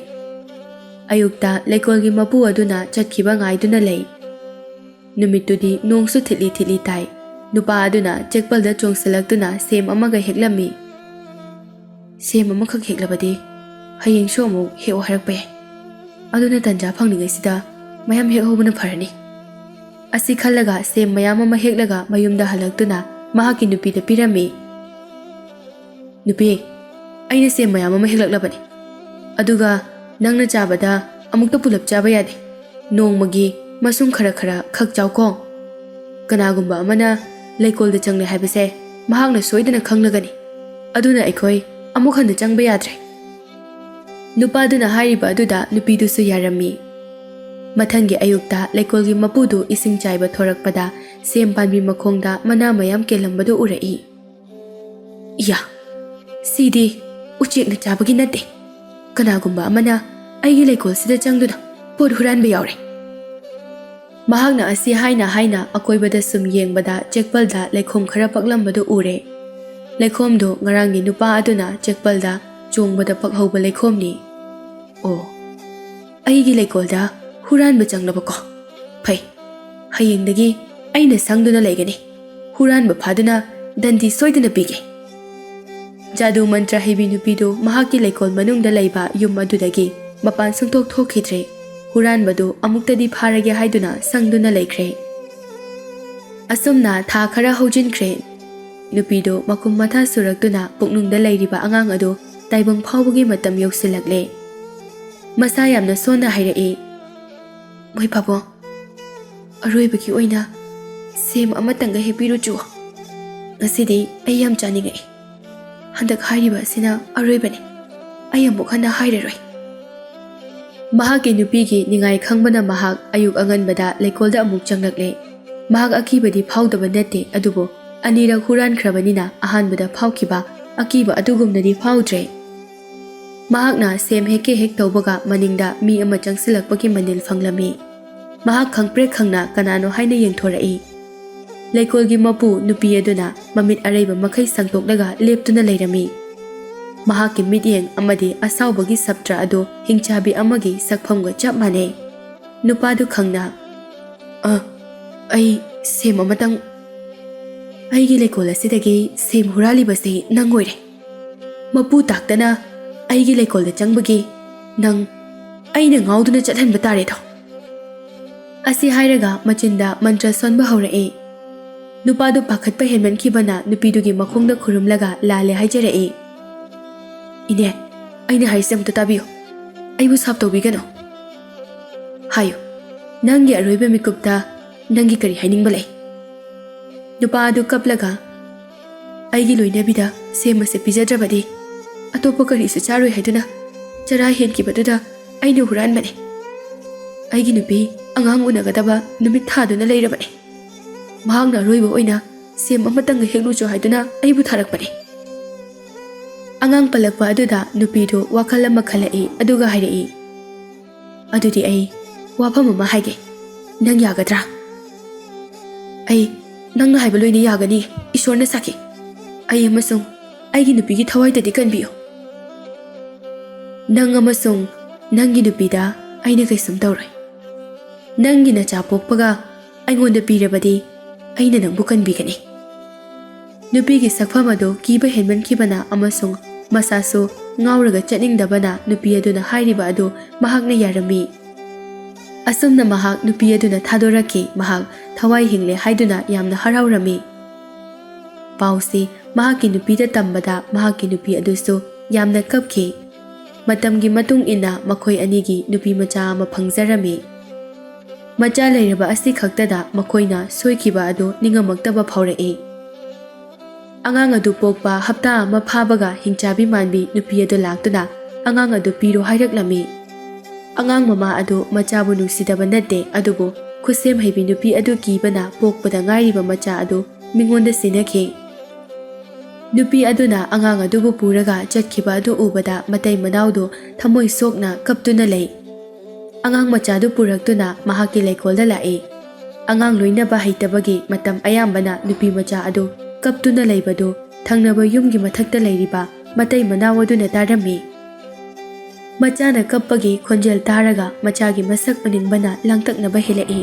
ꯑꯌꯨꯛꯇ ꯂꯩꯀꯣꯜꯒꯤ ꯃꯄꯨ ꯑꯗꯨꯅ ꯆꯠꯈꯤꯕ ꯉꯥꯏꯗꯨꯅ ꯂꯩ꯫ ꯅꯨꯃꯤꯠꯇꯨꯗꯤ ꯅꯣꯡꯁꯨ ꯊꯤꯠꯂꯤ ꯇꯥꯏ꯫ ꯅꯨꯄꯥ ꯑꯗꯨꯅ ꯆꯦꯛꯄꯜꯗ ꯆꯣꯡꯁꯤꯜꯂꯛꯇꯨꯅ ꯁꯦꯝ ꯑꯃꯒ ꯍꯦꯛꯂꯝꯃꯤ꯫ ꯁꯦꯝ ꯑꯃꯈꯛ ꯍꯦꯛꯂꯕꯗꯤ ꯍꯌꯦꯡꯁꯨ ꯑꯃꯨꯛ ꯍꯦꯛꯑꯣ ꯍꯥꯏꯔꯛꯄ ꯌꯥꯏ꯫ ꯑꯗꯨꯅ ꯇꯟꯖꯥ ꯐꯪꯂꯤꯉꯩꯁꯤꯗ ꯃꯌꯥꯝ ꯍꯦꯛꯍꯧꯕꯅ ꯐꯔꯅꯤ꯫ ꯑꯁꯤ ꯈꯜꯂꯒ ꯁꯦꯝ ꯃꯌꯥꯝ ꯑꯃ ꯍꯦꯛꯂꯒ ꯃꯌꯨꯝꯗ ꯍꯜꯂꯛꯇꯨꯅ ꯃꯍꯥꯛꯀꯤ ꯅꯨꯄꯤꯗ ꯄꯤꯔꯝꯃꯤ꯫ ꯅꯨꯄꯤ, ꯑꯩꯅ ꯁꯦꯝ ꯃꯌꯥꯝ ꯑꯃ ꯍꯦꯛꯂꯛꯂꯕꯅꯤ, ꯑꯗꯨꯒ ꯅꯪꯅ ꯆꯥꯕꯗ ꯑꯃꯨꯛꯇ ꯄꯨꯂꯞ ꯆꯥꯕ ꯌꯥꯗꯦ꯫ ꯅꯣꯡꯃꯒꯤ ꯃꯁꯨꯡ ꯈꯔ ꯈꯛ ꯆꯥꯎꯀꯣ ꯀꯅꯥꯒꯨꯝꯕ ꯑꯃꯅ ꯂꯩꯀꯣꯜꯗ ꯆꯪꯂꯦ ꯍꯥꯏꯕꯁꯦ ꯃꯍꯥꯛꯅ ꯁꯣꯏꯗꯅ ꯈꯪꯂꯒꯅꯤ ꯑꯗꯨꯅ ꯑꯩꯈꯣꯏ ꯑꯃꯨꯛ ꯍꯟꯅ ꯆꯪꯕ ꯌꯥꯗ꯭ꯔꯦ ꯅꯨꯄꯥꯗꯨꯅ ꯍꯥꯏꯔꯤꯕ ꯑꯗꯨꯗ ꯅꯨꯄꯤꯗꯨꯁꯨ ꯌꯥꯔꯝꯃꯤ ꯃꯊꯪꯒꯤ ꯑꯌꯨꯛꯇ ꯂꯩꯀꯣꯜꯒꯤ ꯃꯄꯨꯗꯨ ꯏꯁꯤꯡ ꯆꯥꯏꯕ ꯊꯣꯔꯛꯄꯗ ꯁꯦꯝ ꯄꯥꯝꯕꯤ ꯃꯈꯣꯡꯗ ꯃꯅꯥ ꯃꯌꯥꯝ ꯀꯦꯜꯂꯝꯕꯗꯨ ꯎꯔꯛꯏ ꯏꯌꯥ ꯁꯤꯗꯤ ꯎꯆꯦꯛꯅ ꯆꯥꯕꯒꯤ ꯅꯠꯇꯦ ꯀꯅꯥꯒꯨꯝꯕ ꯑꯃꯅ ꯑꯩꯒꯤ ꯂꯩꯀꯣꯜꯁꯤꯗ ꯆꯪꯗꯨꯅ ꯄꯣꯠ ꯍꯨꯔꯥꯟꯕ ꯌꯥꯎꯔꯦ ꯃꯍꯥꯛꯅ ꯑꯁꯤ ꯍꯥꯏꯅ ꯑꯀꯣꯏꯕꯗ ꯁꯨꯝ ꯌꯦꯡꯕꯗ ꯆꯦꯛꯄꯜꯗ ꯂꯩꯈꯣꯝ ꯈꯔ ꯄꯛꯂꯝꯕꯗꯨ ꯎꯔꯦ ꯂꯩꯈꯣꯝꯗꯨ ꯉꯔꯥꯡꯒꯤ ꯅꯨꯄꯥ ꯑꯗꯨꯅ ꯆꯦꯛꯄꯜꯗ ꯆꯣꯡꯕꯗ ꯄꯛꯍꯧꯕ ꯂꯩꯈꯣꯝꯅꯤ ꯑꯣ ꯑꯩꯒꯤ ꯂꯩꯀꯣꯜꯗ ꯍꯨꯔꯥꯟꯕ ꯆꯪꯂꯕꯀꯣ ꯐꯩ ꯍꯌꯦꯡꯗꯒꯤ ꯑꯩꯅ ꯁꯪꯗꯨꯅ ꯂꯩꯒꯅꯤ ꯍꯨꯔꯥꯟꯕ ꯐꯥꯗꯨꯅ ꯗꯟꯗꯤ ꯁꯣꯏꯗꯅ ꯄꯤꯒꯦ ꯖꯥꯗꯨ ꯃꯟꯇ꯭ꯔ ꯍꯩꯕꯤ ꯅꯨꯄꯤꯗꯨ ꯃꯍꯥꯛꯀꯤ ꯂꯩꯀꯣꯜ ꯃꯅꯨꯡꯗ ꯂꯩꯕ ꯌꯨꯝ ꯑꯗꯨꯗꯒꯤ ꯃꯄꯥꯟ ꯁꯨꯡꯊꯣꯛ ꯊꯣꯛꯈꯤꯗ꯭ꯔꯦ ꯍꯨꯔꯥꯟꯕꯗꯨ ꯑꯃꯨꯛꯇꯗꯤ ꯐꯥꯔꯒꯦ ꯍꯥꯏꯗꯨꯅ ꯁꯪꯗꯨꯅ ꯂꯩꯈ꯭ꯔꯦ ꯑꯁꯨꯝꯅ ꯊꯥ ꯈꯔ ꯍꯧꯖꯤꯟꯈ꯭ꯔꯦ ꯅꯨꯄꯤꯗꯨ ꯃꯈꯨꯝ ꯃꯊꯥ ꯁꯨꯔꯛꯇꯨꯅ ꯄꯨꯛꯅꯨꯡꯗ ꯂꯩꯔꯤꯕ ꯑꯉꯥꯡ ꯑꯗꯨ ꯇꯥꯏꯕꯪ ꯐꯥꯎꯕꯒꯤ ꯃꯇꯝ ꯌꯧꯁꯤꯜꯂꯛꯂꯦ ꯃꯁꯥ ꯌꯥꯝꯅ ꯁꯣꯟꯅ ꯍꯥꯏꯔꯛꯏ ꯃꯣꯏ ꯄꯥꯕꯨꯡ ꯑꯔꯣꯏꯕꯒꯤ ꯑꯣꯏꯅ ꯁꯦꯝ ꯑꯃꯇꯪꯒ ꯍꯦꯛꯄꯤꯔꯨꯆꯣ ꯉꯁꯤꯗꯤ ꯑꯩ ꯌꯥꯝ ꯆꯥꯅꯤꯡꯉꯛꯏ ꯍꯟꯗꯛ ꯍꯥꯏꯔꯤꯕ ꯑꯁꯤꯅ ꯑꯔꯣꯏꯕꯅꯤ ꯑꯩ ꯑꯃꯨꯛ ꯍꯟꯅ ꯍꯥꯏꯔꯔꯣꯏ ꯃꯍꯥꯛꯀꯤ ꯅꯨꯄꯤꯒꯤ ꯅꯤꯡꯉꯥꯏ ꯈꯪꯕꯅ ꯃꯍꯥꯛ ꯑꯌꯨꯛ ꯑꯉꯟꯕꯗ ꯂꯩꯀꯣꯜꯗ ꯑꯃꯨꯛ ꯆꯪꯂꯛꯂꯦ ꯃꯍꯥꯛ ꯑꯀꯤꯕꯗꯤ ꯐꯥꯎꯗꯕ ꯅꯠꯇꯦ ꯑꯗꯨꯕꯨ ꯑꯅꯤꯔꯛ ꯍꯨꯔꯥꯟꯈ꯭ꯔꯕꯅꯤꯅ ꯑꯍꯥꯟꯕꯗ ꯐꯥꯎꯈꯤꯕ ꯑꯀꯤꯕ ꯑꯗꯨꯒꯨꯝꯅꯗꯤ ꯐꯥꯎꯗ꯭ꯔꯦ ꯃꯍꯥꯛꯅ ꯁꯦꯝ ꯍꯦꯛ ꯇꯧꯕꯒ ꯃꯅꯤꯡꯗ ꯃꯤ ꯑꯃ ꯆꯪꯁꯤꯜꯂꯛꯄꯒꯤ ꯃꯅꯤꯜ ꯐꯪꯂꯝꯃꯤ ꯃꯍꯥꯛ ꯈꯪꯄ꯭ꯔꯦꯛ ꯈꯪꯅ ꯀꯅꯥꯅꯣ ꯍꯥꯏꯅ ꯌꯦꯡꯊꯣꯔꯛꯏ ꯂꯩꯀꯣꯜꯒꯤ ꯃꯄꯨ ꯅꯨꯄꯤ ꯑꯗꯨꯅ ꯃꯃꯤꯠ ꯑꯔꯩꯕ ꯃꯈꯩ ꯁꯪꯇꯣꯛꯂꯒ ꯂꯦꯞꯇꯨꯅ ꯂꯩꯔꯝꯃꯤ ꯃꯍꯥꯛꯀꯤ ꯃꯤꯠꯌꯦꯡ ꯑꯃꯗꯤ ꯑꯁꯥꯎꯕꯒꯤ ꯁꯞꯇ꯭ꯔ ꯑꯗꯨ ꯍꯤꯡꯆꯥꯕꯤ ꯑꯃꯒꯤ ꯁꯛꯐꯝꯒ ꯆꯞ ꯃꯥꯟꯅꯩ ꯅꯨꯄꯥꯗꯨ ꯈꯪꯅ ꯑꯩ ꯁꯦꯝ ꯑꯃꯇꯪ ꯑꯩꯒꯤ ꯂꯩꯀꯣꯜ ꯑꯁꯤꯗꯒꯤ ꯁꯦꯝ ꯍꯨꯔꯥꯜꯂꯤꯕꯁꯤ ꯅꯪ ꯑꯣꯏꯔꯦ ꯃꯄꯨ ꯇꯥꯛꯇꯅ ꯑꯩꯒꯤ ꯂꯩꯀꯣꯜꯗ ꯆꯪꯕꯒꯤ ꯅꯪ ꯑꯩꯅ ꯉꯥꯎꯗꯨꯅ ꯆꯠꯍꯟꯕ ꯇꯥꯔꯦꯗꯣ ꯑꯁꯤ ꯍꯥꯏꯔꯒ ꯃꯆꯤꯟꯗ ꯃꯟꯇ꯭ꯔ ꯁꯣꯟꯕ ꯍꯧꯔꯛꯏ ꯅꯨꯄꯥꯗꯨ ꯄꯥꯈꯠꯄ ꯍꯦꯟꯃꯟꯈꯤꯕꯅ ꯅꯨꯄꯤꯗꯨꯒꯤ ꯃꯈꯣꯡꯗ ꯈꯨꯔꯨꯝꯂꯒ ꯂꯥꯜꯂꯦ ꯍꯥꯏꯖꯔꯛꯏ ꯏꯅꯦ ꯑꯩꯅ ꯍꯥꯏꯔꯤꯁꯦ ꯑꯝꯇ ꯇꯥꯕꯤꯌꯨ ꯑꯩꯕꯨ ꯁꯥꯞ ꯇꯧꯕꯤꯒꯅꯨ ꯍꯥꯏꯌꯨ ꯅꯪꯒꯤ ꯑꯔꯣꯏꯕ ꯃꯤꯀꯨꯞꯇ ꯅꯪꯒꯤ ꯀꯔꯤ ꯍꯥꯏꯅꯤꯡꯕ ꯂꯩ ꯅꯨꯄꯥ ꯑꯗꯨ ꯀꯞꯂꯒ ꯑꯩꯒꯤ ꯂꯣꯏꯅꯕꯤꯗ ꯁꯦꯝ ꯑꯁꯤ ꯄꯤꯖꯗ꯭ꯔꯕꯗꯤ ꯑꯇꯣꯞꯄ ꯀꯔꯤꯁꯨ ꯆꯥꯔꯣꯏ ꯍꯥꯏꯗꯨꯅ ꯆꯔꯥ ꯍꯦꯟꯈꯤꯕꯗꯨꯗ ꯑꯩꯅ ꯍꯨꯔꯥꯟꯕꯅꯤ ꯑꯩꯒꯤ ꯅꯨꯄꯤ ꯑꯉꯥꯡ ꯎꯅꯒꯗꯕ ꯅꯨꯃꯤꯠ ꯊꯥꯗꯨꯅ ꯂꯩꯔꯕꯅꯤ ꯃꯍꯥꯛꯅ ꯑꯔꯣꯏꯕ ꯑꯣꯏꯅ ꯁꯦꯝ ꯑꯃꯇꯪꯒ ꯍꯦꯛꯂꯨꯆꯣ ꯍꯥꯏꯗꯨꯅ ꯑꯩꯕꯨ ꯊꯥꯔꯛꯄꯅꯤ ꯑꯉꯥꯡ ꯄꯜꯂꯛꯄ ꯑꯗꯨꯗ ꯅꯨꯄꯤꯗꯨ ꯋꯥꯈꯜ ꯑꯃ ꯈꯜꯂꯛꯏ ꯑꯗꯨꯒ ꯍꯥꯏꯔꯛꯏ ꯑꯗꯨꯗꯤ ꯑꯩ ꯋꯥꯐꯝ ꯑꯃ ꯍꯥꯏꯒꯦ ꯅꯪ ꯌꯥꯒꯗ꯭ꯔꯥ ꯑꯩ ꯅꯪꯅ ꯍꯥꯏꯕ ꯂꯣꯏꯅ ꯌꯥꯒꯅꯤ ꯏꯁꯣꯔꯅ ꯁꯥꯈꯤ ꯑꯩ ꯑꯃꯁꯨꯡ ꯑꯩꯒꯤ ꯅꯨꯄꯤꯒꯤ ꯊꯋꯥꯏꯗꯗꯤ ꯀꯟꯕꯤꯌꯨ ꯅꯪ ꯑꯃꯁꯨꯡ ꯅꯪꯒꯤ ꯅꯨꯄꯤꯗ ꯑꯩꯅ ꯀꯩꯁꯨꯝ ꯇꯧꯔꯣꯏ ꯅꯪꯒꯤ ꯅꯆꯥ ꯄꯣꯛꯄꯒ ꯑꯩꯉꯣꯟꯗ ꯄꯤꯔꯕꯗꯤ ꯑꯩꯅ ꯅꯪꯕꯨ ꯀꯟꯕꯤꯒꯅꯤ ꯅꯨꯄꯤꯒꯤ ꯁꯛꯐꯝ ꯑꯗꯨ ꯀꯤꯕ ꯍꯦꯟꯃꯟꯈꯤꯕꯅ ꯑꯃꯁꯨꯡ ꯃꯁꯥꯁꯨ ꯉꯥꯎꯔꯒ ꯆꯠꯅꯤꯡꯗꯕꯅ ꯅꯨꯄꯤ ꯑꯗꯨꯅ ꯍꯥꯏꯔꯤꯕ ꯑꯗꯨ ꯃꯍꯥꯛꯅ ꯌꯥꯔꯝꯃꯤ ꯑꯁꯨꯝꯅ ꯃꯍꯥꯛ ꯅꯨꯄꯤ ꯑꯗꯨꯅ ꯊꯥꯗꯣꯔꯛꯈꯤ ꯃꯍꯥꯛ ꯊꯋꯥꯏ ꯍꯤꯡꯂꯦ ꯍꯥꯏꯗꯨꯅ ꯌꯥꯝꯅ ꯍꯔꯥꯎꯔꯝꯃꯤ ꯄꯥꯎꯁꯤ ꯃꯍꯥꯛꯀꯤ ꯅꯨꯄꯤꯗ ꯇꯝꯕꯗ ꯃꯍꯥꯛꯀꯤ ꯅꯨꯄꯤ ꯑꯗꯨꯁꯨ ꯌꯥꯝꯅ ꯀꯞꯈꯤ ꯃꯇꯝꯒꯤ ꯃꯇꯨꯡ ꯏꯟꯅ ꯃꯈꯣꯏ ꯑꯅꯤꯒꯤ ꯅꯨꯄꯤ ꯃꯆꯥ ꯑꯃ ꯐꯪꯖꯔꯝꯃꯤ ꯃꯆꯥ ꯂꯩꯔꯕ ꯑꯁꯤ ꯈꯛꯇꯗ ꯃꯈꯣꯏꯅ ꯁꯣꯏꯈꯤꯕ ꯑꯗꯨ ꯅꯤꯡꯉꯝꯃꯛꯇꯕ ꯐꯥꯎꯔꯛꯏ ꯑꯉꯥꯡ ꯑꯗꯨ ꯄꯣꯛꯄ ꯍꯞꯇꯥ ꯑꯃ ꯐꯥꯕꯒ ꯍꯤꯡꯆꯥꯕꯤ ꯃꯥꯟꯕꯤ ꯅꯨꯄꯤ ꯑꯗꯨ ꯂꯥꯛꯇꯨꯅ ꯑꯉꯥꯡ ꯑꯗꯨ ꯄꯤꯔꯣ ꯍꯥꯏꯔꯛꯂꯝꯃꯤ ꯑꯉꯥꯡ ꯃꯃꯥ ꯑꯗꯨ ꯃꯆꯥꯕꯨ ꯅꯨꯡꯁꯤꯗꯕ ꯅꯠꯇꯦ ꯑꯗꯨꯕꯨ ꯈꯨꯠꯁꯦꯝ ꯍꯩꯕꯤ ꯅꯨꯄꯤ ꯑꯗꯨ ꯀꯤꯕꯅ ꯄꯣꯛꯄꯗ ꯉꯥꯏꯔꯤꯕ ꯃꯆꯥ ꯑꯗꯨ ꯃꯤꯉꯣꯟꯗ ꯁꯤꯟꯅꯈꯤ ꯅꯨꯄꯤ ꯑꯗꯨꯅ ꯑꯉꯥꯡ ꯑꯗꯨꯕꯨ ꯄꯨꯔꯒ ꯆꯠꯈꯤꯕ ꯑꯗꯨ ꯎꯕꯗ ꯃꯇꯩ ꯃꯅꯥꯎꯗꯨ ꯊꯃꯣꯏ ꯁꯣꯛꯅ ꯀꯞꯇꯨꯅ ꯂꯩ ꯑꯉꯥꯡ ꯃꯆꯥꯗꯨ ꯄꯨꯔꯛꯇꯨꯅ ꯃꯍꯥꯛꯀꯤ ꯂꯩꯀꯣꯜꯗ ꯂꯥꯛꯏ ꯑꯉꯥꯡ ꯂꯣꯏꯅꯕ ꯍꯩꯇꯕꯒꯤ ꯃꯇꯝ ꯑꯌꯥꯝꯕꯅ ꯅꯨꯄꯤ ꯃꯆꯥ ꯑꯗꯨ ꯀꯞꯇꯨꯅ ꯂꯩꯕꯗꯨ ꯊꯪꯅꯕ ꯌꯨꯝꯒꯤ ꯃꯊꯛꯇ ꯂꯩꯔꯤꯕ ꯃꯇꯩ ꯃꯅꯥꯎ ꯑꯗꯨꯅ ꯇꯥꯔꯝꯃꯤ ꯃꯆꯥꯅ ꯀꯞꯄꯒꯤ ꯈꯣꯟꯖꯦꯜ ꯇꯥꯔꯒ ꯃꯆꯥꯒꯤ ꯃꯁꯛ ꯎꯅꯤꯡꯕꯅ ꯂꯥꯡꯇꯛꯅꯕ ꯍꯦꯜꯂꯛꯏ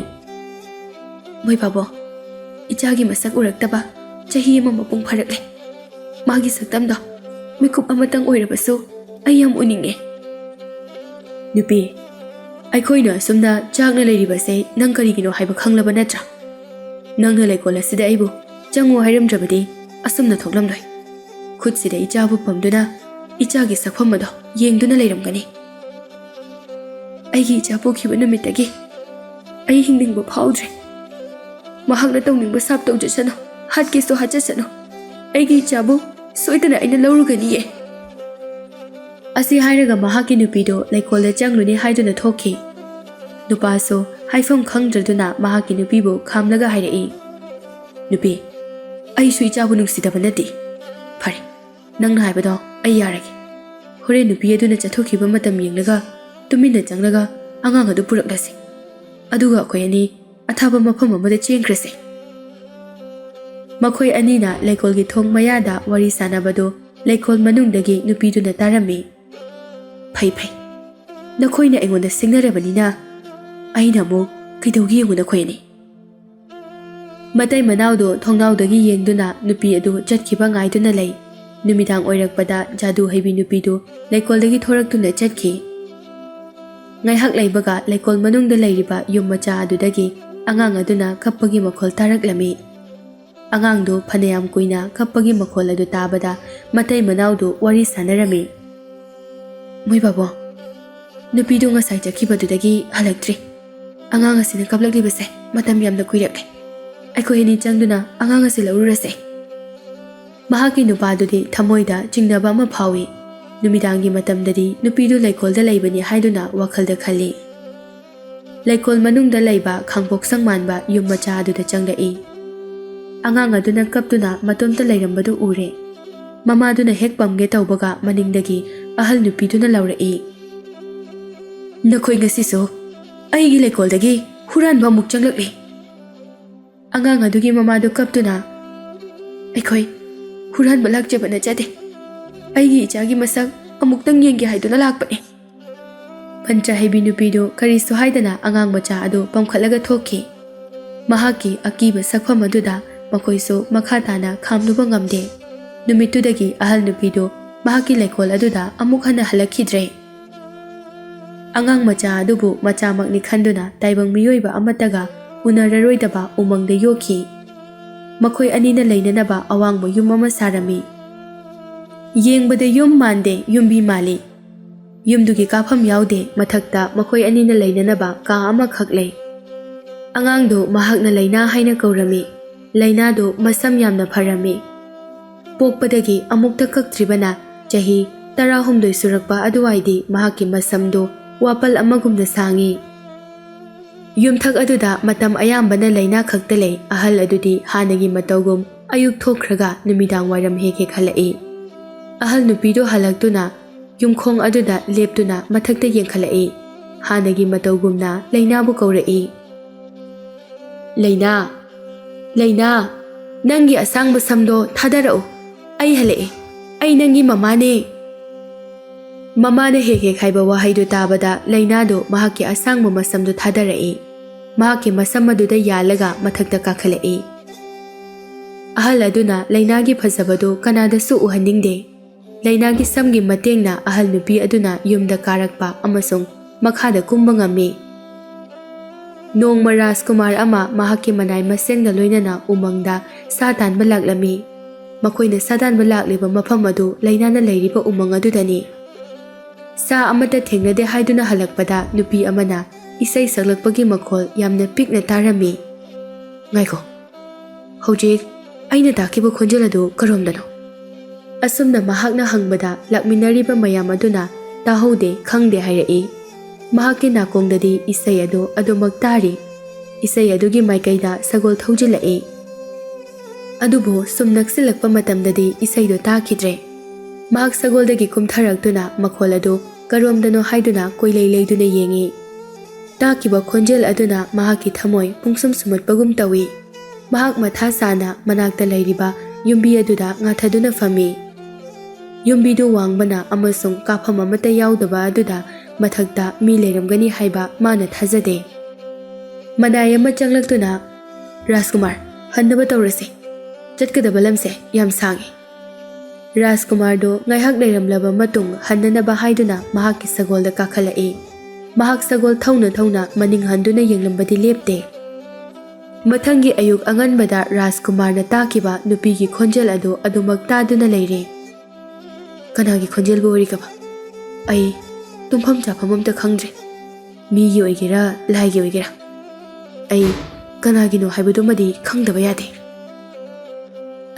ꯃꯣꯏ ꯄꯥꯕꯨꯡ ꯏꯆꯥꯒꯤ ꯃꯁꯛ ꯎꯔꯛꯇꯕ ꯆꯍꯤ ꯑꯃ ꯃꯄꯨꯡ ꯐꯥꯔꯛꯂꯦ ꯃꯥꯒꯤ ꯁꯛꯇꯝꯗꯣ ꯃꯤꯀꯨꯞ ꯑꯃꯇꯪ ꯑꯣꯏꯔꯕꯁꯨ ꯑꯩ ꯌꯥꯝ ꯎꯅꯤꯡꯉꯦ ꯅꯨꯄꯤ ꯑꯩꯈꯣꯏꯅ ꯑꯁꯨꯝꯅ ꯆꯥꯛꯅ ꯂꯩꯔꯤꯕꯁꯦ ꯅꯪ ꯀꯔꯤꯒꯤꯅꯣ ꯍꯥꯏꯕ ꯈꯪꯂꯕ ꯅꯠꯇ꯭ꯔꯥ ꯅꯪꯅ ꯂꯩꯀꯣꯜ ꯑꯁꯤꯗ ꯑꯩꯕꯨ ꯆꯪꯉꯣ ꯍꯥꯏꯔꯝꯗ꯭ꯔꯕꯗꯤ ꯑꯁꯨꯝꯅ ꯊꯣꯛꯂꯝꯂꯣꯏ ꯈꯨꯠꯁꯤꯗ ꯏꯆꯥꯕꯨ ꯄꯝꯗꯨꯅ ꯏꯆꯥꯒꯤ ꯁꯛꯐꯝ ꯑꯗꯣ ꯌꯦꯡꯗꯨꯅ ꯂꯩꯔꯝꯒꯅꯤ ꯑꯩꯒꯤ ꯏꯆꯥ ꯄꯣꯛꯈꯤꯕ ꯅꯨꯃꯤꯠꯇꯒꯤ ꯑꯩ ꯍꯤꯡꯅꯤꯡꯕ ꯐꯥꯎꯗ꯭ꯔꯦ ꯃꯍꯥꯛꯅ ꯇꯧꯅꯤꯡꯕ ꯁꯥꯞ ꯇꯧꯖꯁꯅꯨ ꯍꯥꯠꯀꯦꯁꯨ ꯍꯥꯠꯆꯁꯅꯨ ꯑꯩꯒꯤ ꯏꯆꯥꯕꯨ ꯁꯣꯏꯗꯅ ꯑꯩꯅ ꯂꯧꯔꯒꯅꯤꯌꯦ ꯑꯁꯤ ꯍꯥꯏꯔꯒ ꯃꯍꯥꯛꯀꯤ ꯅꯨꯄꯤꯗꯣ ꯂꯩꯀꯣꯜꯗ ꯆꯪꯂꯨꯅꯤ ꯍꯥꯏꯗꯨꯅ ꯊꯣꯛꯈꯤ ꯅꯨꯄꯥꯁꯨ ꯍꯥꯏꯐꯝ ꯈꯪꯗ꯭ꯔꯗꯨꯅ ꯃꯍꯥꯛꯀꯤ ꯅꯨꯄꯤꯕꯨ ꯈꯥꯝꯂꯒ ꯍꯥꯏꯔꯛꯏ ꯅꯨꯄꯤ ꯑꯩꯁꯨ ꯏꯆꯥꯕꯨ ꯅꯨꯡꯁꯤꯗꯕ ꯅꯠꯇꯦ ꯐꯔꯦ ꯅꯪꯅ ꯍꯥꯏꯕꯗꯣ ꯑꯩ ꯌꯥꯔꯒꯦ ꯍꯣꯔꯦꯟ ꯅꯨꯄꯤ ꯑꯗꯨꯅ ꯆꯠꯊꯣꯛꯈꯤꯕ ꯃꯇꯝ ꯌꯦꯡꯂꯒ ꯇꯨꯃꯤꯟꯅ ꯆꯪꯂꯒ ꯑꯉꯥꯡ ꯑꯗꯨ ꯄꯨꯔꯛꯂꯁꯤ ꯑꯗꯨꯒ ꯑꯩꯈꯣꯏ ꯑꯅꯤ ꯑꯊꯥꯕ ꯃꯐꯝ ꯑꯃꯗ ꯆꯦꯟꯈ꯭ꯔꯁꯤ ꯃꯈꯣꯏ ꯑꯅꯤꯅ ꯂꯩꯀꯣꯜꯒꯤ ꯊꯣꯡ ꯃꯌꯥꯗ ꯋꯥꯔꯤ ꯁꯥꯟꯅꯕꯗꯨ ꯂꯩꯀꯣꯜ ꯃꯅꯨꯡꯗꯒꯤ ꯅꯨꯄꯤꯗꯨꯅ ꯇꯥꯔꯝꯃꯤ ꯐꯩ ꯐꯩ ꯅꯈꯣꯏꯅ ꯑꯩꯉꯣꯟꯗ ꯁꯤꯡꯅꯔꯕꯅꯤꯅ ꯑꯩꯅ ꯑꯃꯨꯛ ꯀꯩꯗꯧꯒꯤ ꯌꯦꯡꯉꯨ ꯅꯈꯣꯏ ꯑꯅꯤ ꯃꯇꯩ ꯃꯅꯥꯎꯗꯣ ꯊꯣꯡꯅꯥꯎꯗꯒꯤ ꯌꯦꯡꯗꯨꯅ ꯅꯨꯄꯤ ꯑꯗꯨ ꯆꯠꯈꯤꯕ ꯉꯥꯏꯗꯨꯅ ꯂꯩ ꯅꯨꯃꯤꯗꯥꯡ ꯑꯣꯏꯔꯛꯄꯗ ꯖꯥꯗꯨ ꯍꯩꯕꯤ ꯅꯨꯄꯤꯗꯨ ꯂꯩꯀꯣꯜꯗꯒꯤ ꯊꯣꯔꯛꯇꯨꯅ ꯆꯠꯈꯤ ꯉꯥꯏꯍꯥꯛ ꯂꯩꯕꯒ ꯂꯩꯀꯣꯜ ꯃꯅꯨꯡꯗ ꯂꯩꯔꯤꯕ ꯌꯨꯝ ꯃꯆꯥ ꯑꯗꯨꯗꯒꯤ ꯑꯉꯥꯡ ꯑꯗꯨꯅ ꯀꯞꯄꯒꯤ ꯃꯈꯣꯜ ꯇꯥꯔꯛꯂꯝꯃꯤ ꯑꯉꯥꯡꯗꯨ ꯐꯅꯌꯥꯝ ꯀꯨꯏꯅ ꯀꯞꯄꯒꯤ ꯃꯈꯣꯜ ꯑꯗꯨ ꯇꯥꯕꯗ ꯃꯇꯩ ꯃꯅꯥꯎꯗꯨ ꯋꯥꯔꯤ ꯁꯥꯟꯅꯔꯝꯃꯤ ꯃꯣꯏ ꯕꯥꯕꯣ ꯅꯨꯄꯤꯗꯨ ꯉꯁꯥꯏ ꯆꯠꯈꯤꯕꯗꯨꯗꯒꯤ ꯍꯜꯂꯛꯇ꯭ꯔꯤ ꯑꯉꯥꯡ ꯑꯁꯤꯅ ꯀꯞꯂꯛꯂꯤꯕꯁꯦ ꯃꯇꯝ ꯌꯥꯝꯅ ꯀꯨꯏꯔꯛꯂꯦ ꯑꯩꯈꯣꯏ ꯑꯅꯤ ꯆꯪꯗꯨꯅ ꯑꯉꯥꯡ ꯑꯁꯤ ꯂꯧꯔꯨꯔꯁꯦ ꯃꯍꯥꯛꯀꯤ ꯅꯨꯄꯥꯗꯨꯗꯤ ꯊꯃꯣꯏꯗ ꯆꯤꯡꯅꯕ ꯑꯃ ꯐꯥꯎꯏ ꯅꯨꯃꯤꯗꯥꯡꯒꯤ ꯃꯇꯝꯗꯗꯤ ꯅꯨꯄꯤꯗꯨ ꯂꯩꯀꯣꯜꯗ ꯂꯩꯕꯅꯤ ꯍꯥꯏꯗꯨꯅ ꯋꯥꯈꯜꯗ ꯈꯜꯂꯤ ꯂꯩꯀꯣꯜ ꯃꯅꯨꯡꯗ ꯂꯩꯕ ꯈꯥꯡꯄꯣꯛꯁꯪ ꯃꯥꯟꯕ ꯌꯨꯝ ꯃꯆꯥ ꯑꯗꯨꯗ ꯆꯪꯂꯛꯏ ꯑꯉꯥꯡ ꯑꯗꯨꯅ ꯀꯞꯇꯨꯅ ꯃꯇꯣꯝꯇ ꯂꯩꯔꯝꯕꯗꯨ ꯎꯔꯦ ꯃꯃꯥꯗꯨꯅ ꯍꯦꯛ ꯄꯝꯒꯦ ꯇꯧꯕꯒ ꯃꯅꯤꯡꯗꯒꯤ ꯑꯍꯜ ꯅꯨꯄꯤꯗꯨꯅ ꯂꯥꯎꯔꯛꯏ ꯅꯈꯣꯏ ꯉꯁꯤꯁꯨ ꯑꯩꯒꯤ ꯂꯩꯀꯣꯜꯗꯒꯤ ꯍꯨꯔꯥꯟꯕ ꯑꯃꯨꯛ ꯆꯪꯂꯛꯂꯤ ꯑꯉꯥꯡ ꯑꯗꯨꯒꯤ ꯃꯃꯥꯗꯨ ꯀꯞꯇꯨꯅ ꯑꯩꯈꯣꯏ ꯍꯨꯔꯥꯟꯕ ꯂꯥꯛꯆꯕ ꯅꯠꯆꯗꯦ ꯑꯩꯒꯤ ꯏꯆꯥꯒꯤ ꯃꯁꯛ ꯑꯃꯨꯛꯇꯪ ꯌꯦꯡꯒꯦ ꯍꯥꯏꯗꯨꯅ ꯂꯥꯛꯄꯅꯤ ꯄꯟꯆ ꯍꯩꯕꯤ ꯅꯨꯄꯤꯗꯨ ꯀꯔꯤꯁꯨ ꯍꯥꯏꯗꯅ ꯑꯉꯥꯡ ꯃꯆꯥ ꯑꯗꯨ ꯄꯝꯈꯠꯂꯒ ꯊꯣꯛꯈꯤ ꯃꯍꯥꯛꯀꯤ ꯑꯀꯤꯕ ꯁꯛꯐꯝ ꯑꯗꯨꯗ ꯃꯈꯣꯏꯁꯨ ꯃꯈꯥ ꯇꯥꯅ ꯈꯥꯝꯂꯨꯕ ꯉꯝꯗꯦ ꯅꯨꯃꯤꯠꯇꯨꯗꯒꯤ ꯑꯍꯜ ꯅꯨꯄꯤꯗꯨ ꯃꯍꯥꯛꯀꯤ ꯂꯩꯀꯣꯜ ꯑꯗꯨꯗ ꯑꯃꯨꯛ ꯍꯟꯅ ꯍꯜꯂꯛꯈꯤꯗ꯭ꯔꯦ ꯑꯉꯥꯡ ꯃꯆꯥ ꯑꯗꯨꯕꯨ ꯃꯆꯥꯃꯛꯅꯤ ꯈꯟꯗꯨꯅ ꯇꯥꯏꯕꯪ ꯃꯤꯑꯣꯏꯕ ꯑꯃꯠꯇꯒ ꯎꯅꯔꯔꯣꯏꯗꯕ ꯎꯃꯪꯗ ꯌꯣꯛꯈꯤ ꯃꯈꯣꯏ ꯑꯅꯤꯅ ꯂꯩꯅꯅꯕ ꯑꯋꯥꯡꯕ ꯌꯨꯝ ꯑꯃ ꯁꯥꯔꯝꯃꯤ ꯌꯦꯡꯕꯗ ꯌꯨꯝ ꯃꯥꯟꯗꯦ ꯌꯨꯝꯕꯤ ꯃꯥꯜꯂꯤ ꯌꯨꯝꯗꯨꯒꯤ ꯀꯥꯐꯝ ꯌꯥꯎꯗꯦ ꯃꯊꯛꯇ ꯃꯈꯣꯏ ꯑꯅꯤꯅ ꯂꯩꯅꯅꯕ ꯀꯥ ꯑꯃꯈꯛ ꯂꯩ ꯑꯉꯥꯡꯗꯨ ꯃꯍꯥꯛꯅ ꯂꯩꯅꯥ ꯍꯥꯏꯅ ꯀꯧꯔꯝꯃꯤ ꯂꯩꯅꯥꯗꯨ ꯃꯁꯝ ꯌꯥꯝꯅ ꯐꯔꯝꯃꯤ ꯄꯣꯛꯄꯗꯒꯤ ꯑꯃꯨꯛꯇ ꯀꯛꯇ꯭ꯔꯤꯕꯅ ꯆꯍꯤ 18 ꯁꯨꯔꯛꯄ ꯑꯗꯨꯋꯥꯏꯗꯤ ꯃꯍꯥꯛꯀꯤ ꯃꯁꯝꯗꯨ ꯋꯥꯄꯜ ꯑꯃꯒꯨꯝꯅ ꯁꯥꯡꯉꯤ ꯌꯨꯝꯊꯛ ꯑꯗꯨꯗ ꯃꯇꯝ ꯑꯌꯥꯝꯕꯅ ꯂꯩꯅꯥ ꯈꯛꯇ ꯂꯩ ꯑꯍꯜ ꯑꯗꯨꯗꯤ ꯍꯥꯟꯅꯒꯤ ꯃꯇꯧꯒꯨꯝ ꯑꯌꯨꯛ ꯊꯣꯛꯈ꯭ꯔꯒ ꯅꯨꯃꯤꯗꯥꯡ ꯋꯥꯏꯔꯝ ꯍꯦꯛ ꯍꯦꯛ ꯍꯜꯂꯛꯏ ꯑꯍꯜ ꯅꯨꯄꯤꯗꯨ ꯍꯜꯂꯛꯇꯨꯅ ꯌꯨꯝꯈꯣꯡ ꯑꯗꯨꯗ ꯂꯦꯞꯇꯨꯅ ꯃꯊꯛꯇ ꯌꯦꯡꯈꯠꯂꯛꯏ ꯍꯥꯟꯅꯒꯤ ꯃꯇꯧꯒꯨꯝꯅ ꯂꯩꯅꯥꯕꯨ ꯀꯧꯔꯛꯏ ꯂꯩꯅꯥ ꯂꯩꯅꯥ ꯅꯪꯒꯤ ꯑꯁꯥꯡꯕ ꯁꯝꯗꯣ ꯊꯥꯗꯔꯛꯎ ꯑꯩ ꯍꯜꯂꯛꯑꯦ ꯑꯩ ꯅꯪꯒꯤ ꯃꯃꯥꯅꯦ ꯃꯃꯥꯅ ꯍꯦꯛ ꯍꯦꯛ ꯍꯥꯏꯕ ꯋꯥꯍꯩꯗꯨ ꯇꯥꯕꯗ ꯂꯩꯅꯥꯗꯨ ꯃꯍꯥꯛꯀꯤ ꯑꯁꯥꯡꯕ ꯃꯁꯝꯗꯨ ꯊꯥꯗꯔꯛꯏ ꯃꯍꯥꯛꯀꯤ ꯃꯁꯝ ꯑꯗꯨꯗ ꯌꯥꯜꯂꯒ ꯃꯊꯛꯇ ꯀꯥꯈꯠꯂꯛꯏ ꯑꯍꯜ ꯑꯗꯨꯅ ꯂꯩꯅꯥꯒꯤ ꯐꯖꯕꯗꯨ ꯀꯅꯥꯗꯁꯨ ꯎꯍꯟꯅꯤꯡꯗꯦ ꯂꯩꯅꯥꯒꯤ ꯁꯝꯒꯤ ꯃꯇꯦꯡꯅ ꯑꯍꯜ ꯅꯨꯄꯤ ꯑꯗꯨꯅ ꯌꯨꯝꯗ ꯀꯥꯔꯛꯄ ꯑꯃꯁꯨꯡ ꯃꯈꯥꯗ ꯀꯨꯝꯕ ꯉꯝꯃꯤ ꯅꯣꯡꯃ ꯔꯥꯖꯀꯨꯃꯥꯔ ꯑꯃ ꯃꯍꯥꯛꯀꯤ ꯃꯅꯥꯏ ꯃꯁꯦꯟꯒ ꯂꯣꯏꯅꯅ ꯎꯃꯪꯗ ꯁꯥ ꯇꯥꯟꯕ ꯂꯥꯛꯂꯝꯃꯤ ꯃꯈꯣꯏꯅ ꯁꯥ ꯇꯥꯟꯕ ꯂꯥꯛꯂꯤꯕ ꯃꯐꯝ ꯑꯗꯨ ꯂꯩꯅꯥꯅ ꯂꯩꯔꯤꯕ ꯎꯃꯪ ꯑꯗꯨꯗꯅꯤ ꯁꯥ ꯑꯃꯠꯇ ꯊꯦꯡꯅꯗꯦ ꯍꯥꯏꯗꯨꯅ ꯍꯜꯂꯛꯄꯗ ꯅꯨꯄꯤ ꯑꯃꯅ ꯏꯁꯩ ꯁꯛꯂꯛꯄꯒꯤ ꯃꯈꯣꯜ ꯌꯥꯝꯅ ꯄꯤꯛꯅ ꯇꯥꯔꯝꯃꯤ ꯉꯥꯏꯈꯣ ꯍꯧꯖꯤꯛ ꯑꯩꯅ ꯇꯥꯈꯤꯕ ꯈꯣꯟꯖꯦꯜ ꯑꯗꯨ ꯀꯔꯣꯝꯗꯅꯣ ꯑꯁꯨꯝꯅ ꯃꯍꯥꯛꯅ ꯍꯪꯕꯗ ꯂꯥꯛꯃꯤꯟꯅꯔꯤꯕ ꯃꯌꯥꯝ ꯑꯗꯨꯅ ꯇꯥꯍꯧꯗꯦ ꯈꯪꯗꯦ ꯍꯥꯏꯔꯛꯏ ꯃꯍꯥꯛꯀꯤ ꯅꯥꯀꯣꯡꯗꯗꯤ ꯏꯁꯩ ꯑꯗꯨ ꯑꯗꯨꯃꯛ ꯇꯥꯔꯤ ꯏꯁꯩ ꯑꯗꯨꯒꯤ ꯃꯥꯏꯀꯩꯗ ꯁꯒꯣꯜ ꯊꯧꯖꯤꯜꯂꯛꯏ ꯑꯗꯨꯕꯨ ꯁꯨꯝ ꯅꯛꯁꯤꯜꯂꯛꯄ ꯃꯇꯝꯗꯗꯤ ꯏꯁꯩꯗꯨ ꯇꯥꯈꯤꯗ꯭ꯔꯦ ꯃꯍꯥꯛ ꯁꯒꯣꯜꯗꯒꯤ ꯀꯨꯝꯊꯔꯛꯇꯨꯅ ꯃꯈꯣꯜ ꯑꯗꯨ ꯀꯔꯣꯝꯗꯅꯣ ꯍꯥꯏꯗꯨꯅ ꯀꯣꯏꯂꯩ ꯂꯩꯗꯨꯅ ꯌꯦꯡꯉꯤ ꯇꯥꯈꯤꯕ ꯈꯣꯟꯖꯦꯜ ꯑꯗꯨꯅ ꯃꯍꯥꯛꯀꯤ ꯊꯃꯣꯏ ꯄꯨꯡꯁꯨꯝ ꯁꯨꯝꯍꯠꯄꯒꯨꯝ ꯇꯧꯏ ꯃꯍꯥꯛ ꯃꯊꯥ ꯁꯥꯅ ꯃꯅꯥꯛꯇ ꯂꯩꯔꯤꯕ ꯌꯨꯝꯕꯤ ꯑꯗꯨꯗ ꯉꯥꯊꯗꯨꯅ ꯐꯝꯃꯤ ꯌꯨꯝꯕꯤꯗꯨ ꯋꯥꯡꯕꯅ ꯑꯃꯁꯨꯡ ꯀꯥꯐꯝ ꯑꯃꯠꯇ ꯌꯥꯎꯗꯕ ꯑꯗꯨꯗ ꯃꯊꯛꯇ ꯃꯤ ꯂꯩꯔꯝꯒꯅꯤ ꯍꯥꯏꯕ ꯃꯥꯅ ꯊꯥꯖꯗꯦ ꯃꯅꯥꯏ ꯑꯃ ꯆꯪꯂꯛꯇꯨꯅ ꯔꯥꯖꯀꯨꯃꯥꯔ ꯍꯟꯅꯕ ꯇꯧꯔꯁꯤ ꯆꯠꯀꯗꯕ ꯂꯝꯁꯦ ꯌꯥꯝ ꯁꯥꯡꯉꯤ ꯔꯥꯖꯀꯨꯃꯥꯔꯗꯨ ꯉꯥꯏꯍꯥꯛ ꯂꯩꯔꯝꯂꯕ ꯃꯇꯨꯡ ꯍꯟꯅꯅꯕ ꯍꯥꯏꯗꯨꯅ ꯃꯍꯥꯛꯀꯤ ꯁꯒꯣꯜꯗ ꯀꯥꯈꯠꯂꯛꯏ ꯃꯍꯥꯛ ꯁꯒꯣꯜ ꯊꯧꯅ ꯊꯧꯅ ꯃꯅꯤꯡ ꯍꯟꯗꯨꯅ ꯌꯦꯡꯂꯝꯕꯗꯤ ꯂꯦꯞꯇꯦ ꯃꯊꯪꯒꯤ ꯑꯌꯨꯛ ꯑꯉꯟꯕꯗ ꯔꯥꯖꯀꯨꯃꯥꯔꯅ ꯇꯥꯈꯤꯕ ꯅꯨꯄꯤꯒꯤ ꯈꯣꯟꯖꯦꯜ ꯑꯗꯨ ꯑꯗꯨꯃꯛ ꯇꯥꯗꯨꯅ ꯂꯩꯔꯦ ꯀꯅꯥꯒꯤ ꯈꯣꯟꯖꯦꯜꯕꯨ ꯑꯣꯏꯔꯤꯒꯕ ꯑꯩ ꯇꯨꯝꯐꯝ ꯆꯥꯐꯝ ꯑꯝꯇ ꯈꯪꯗ꯭ꯔꯦ ꯃꯤꯒꯤ ꯑꯣꯏꯒꯦꯔꯥ ꯂꯥꯏꯒꯤ ꯑꯣꯏꯒꯦꯔꯥ ꯑꯩ ꯀꯅꯥꯒꯤꯅꯣ ꯍꯥꯏꯕꯗꯨꯃꯗꯤ ꯈꯪꯗꯕ ꯌꯥꯗꯦ꯫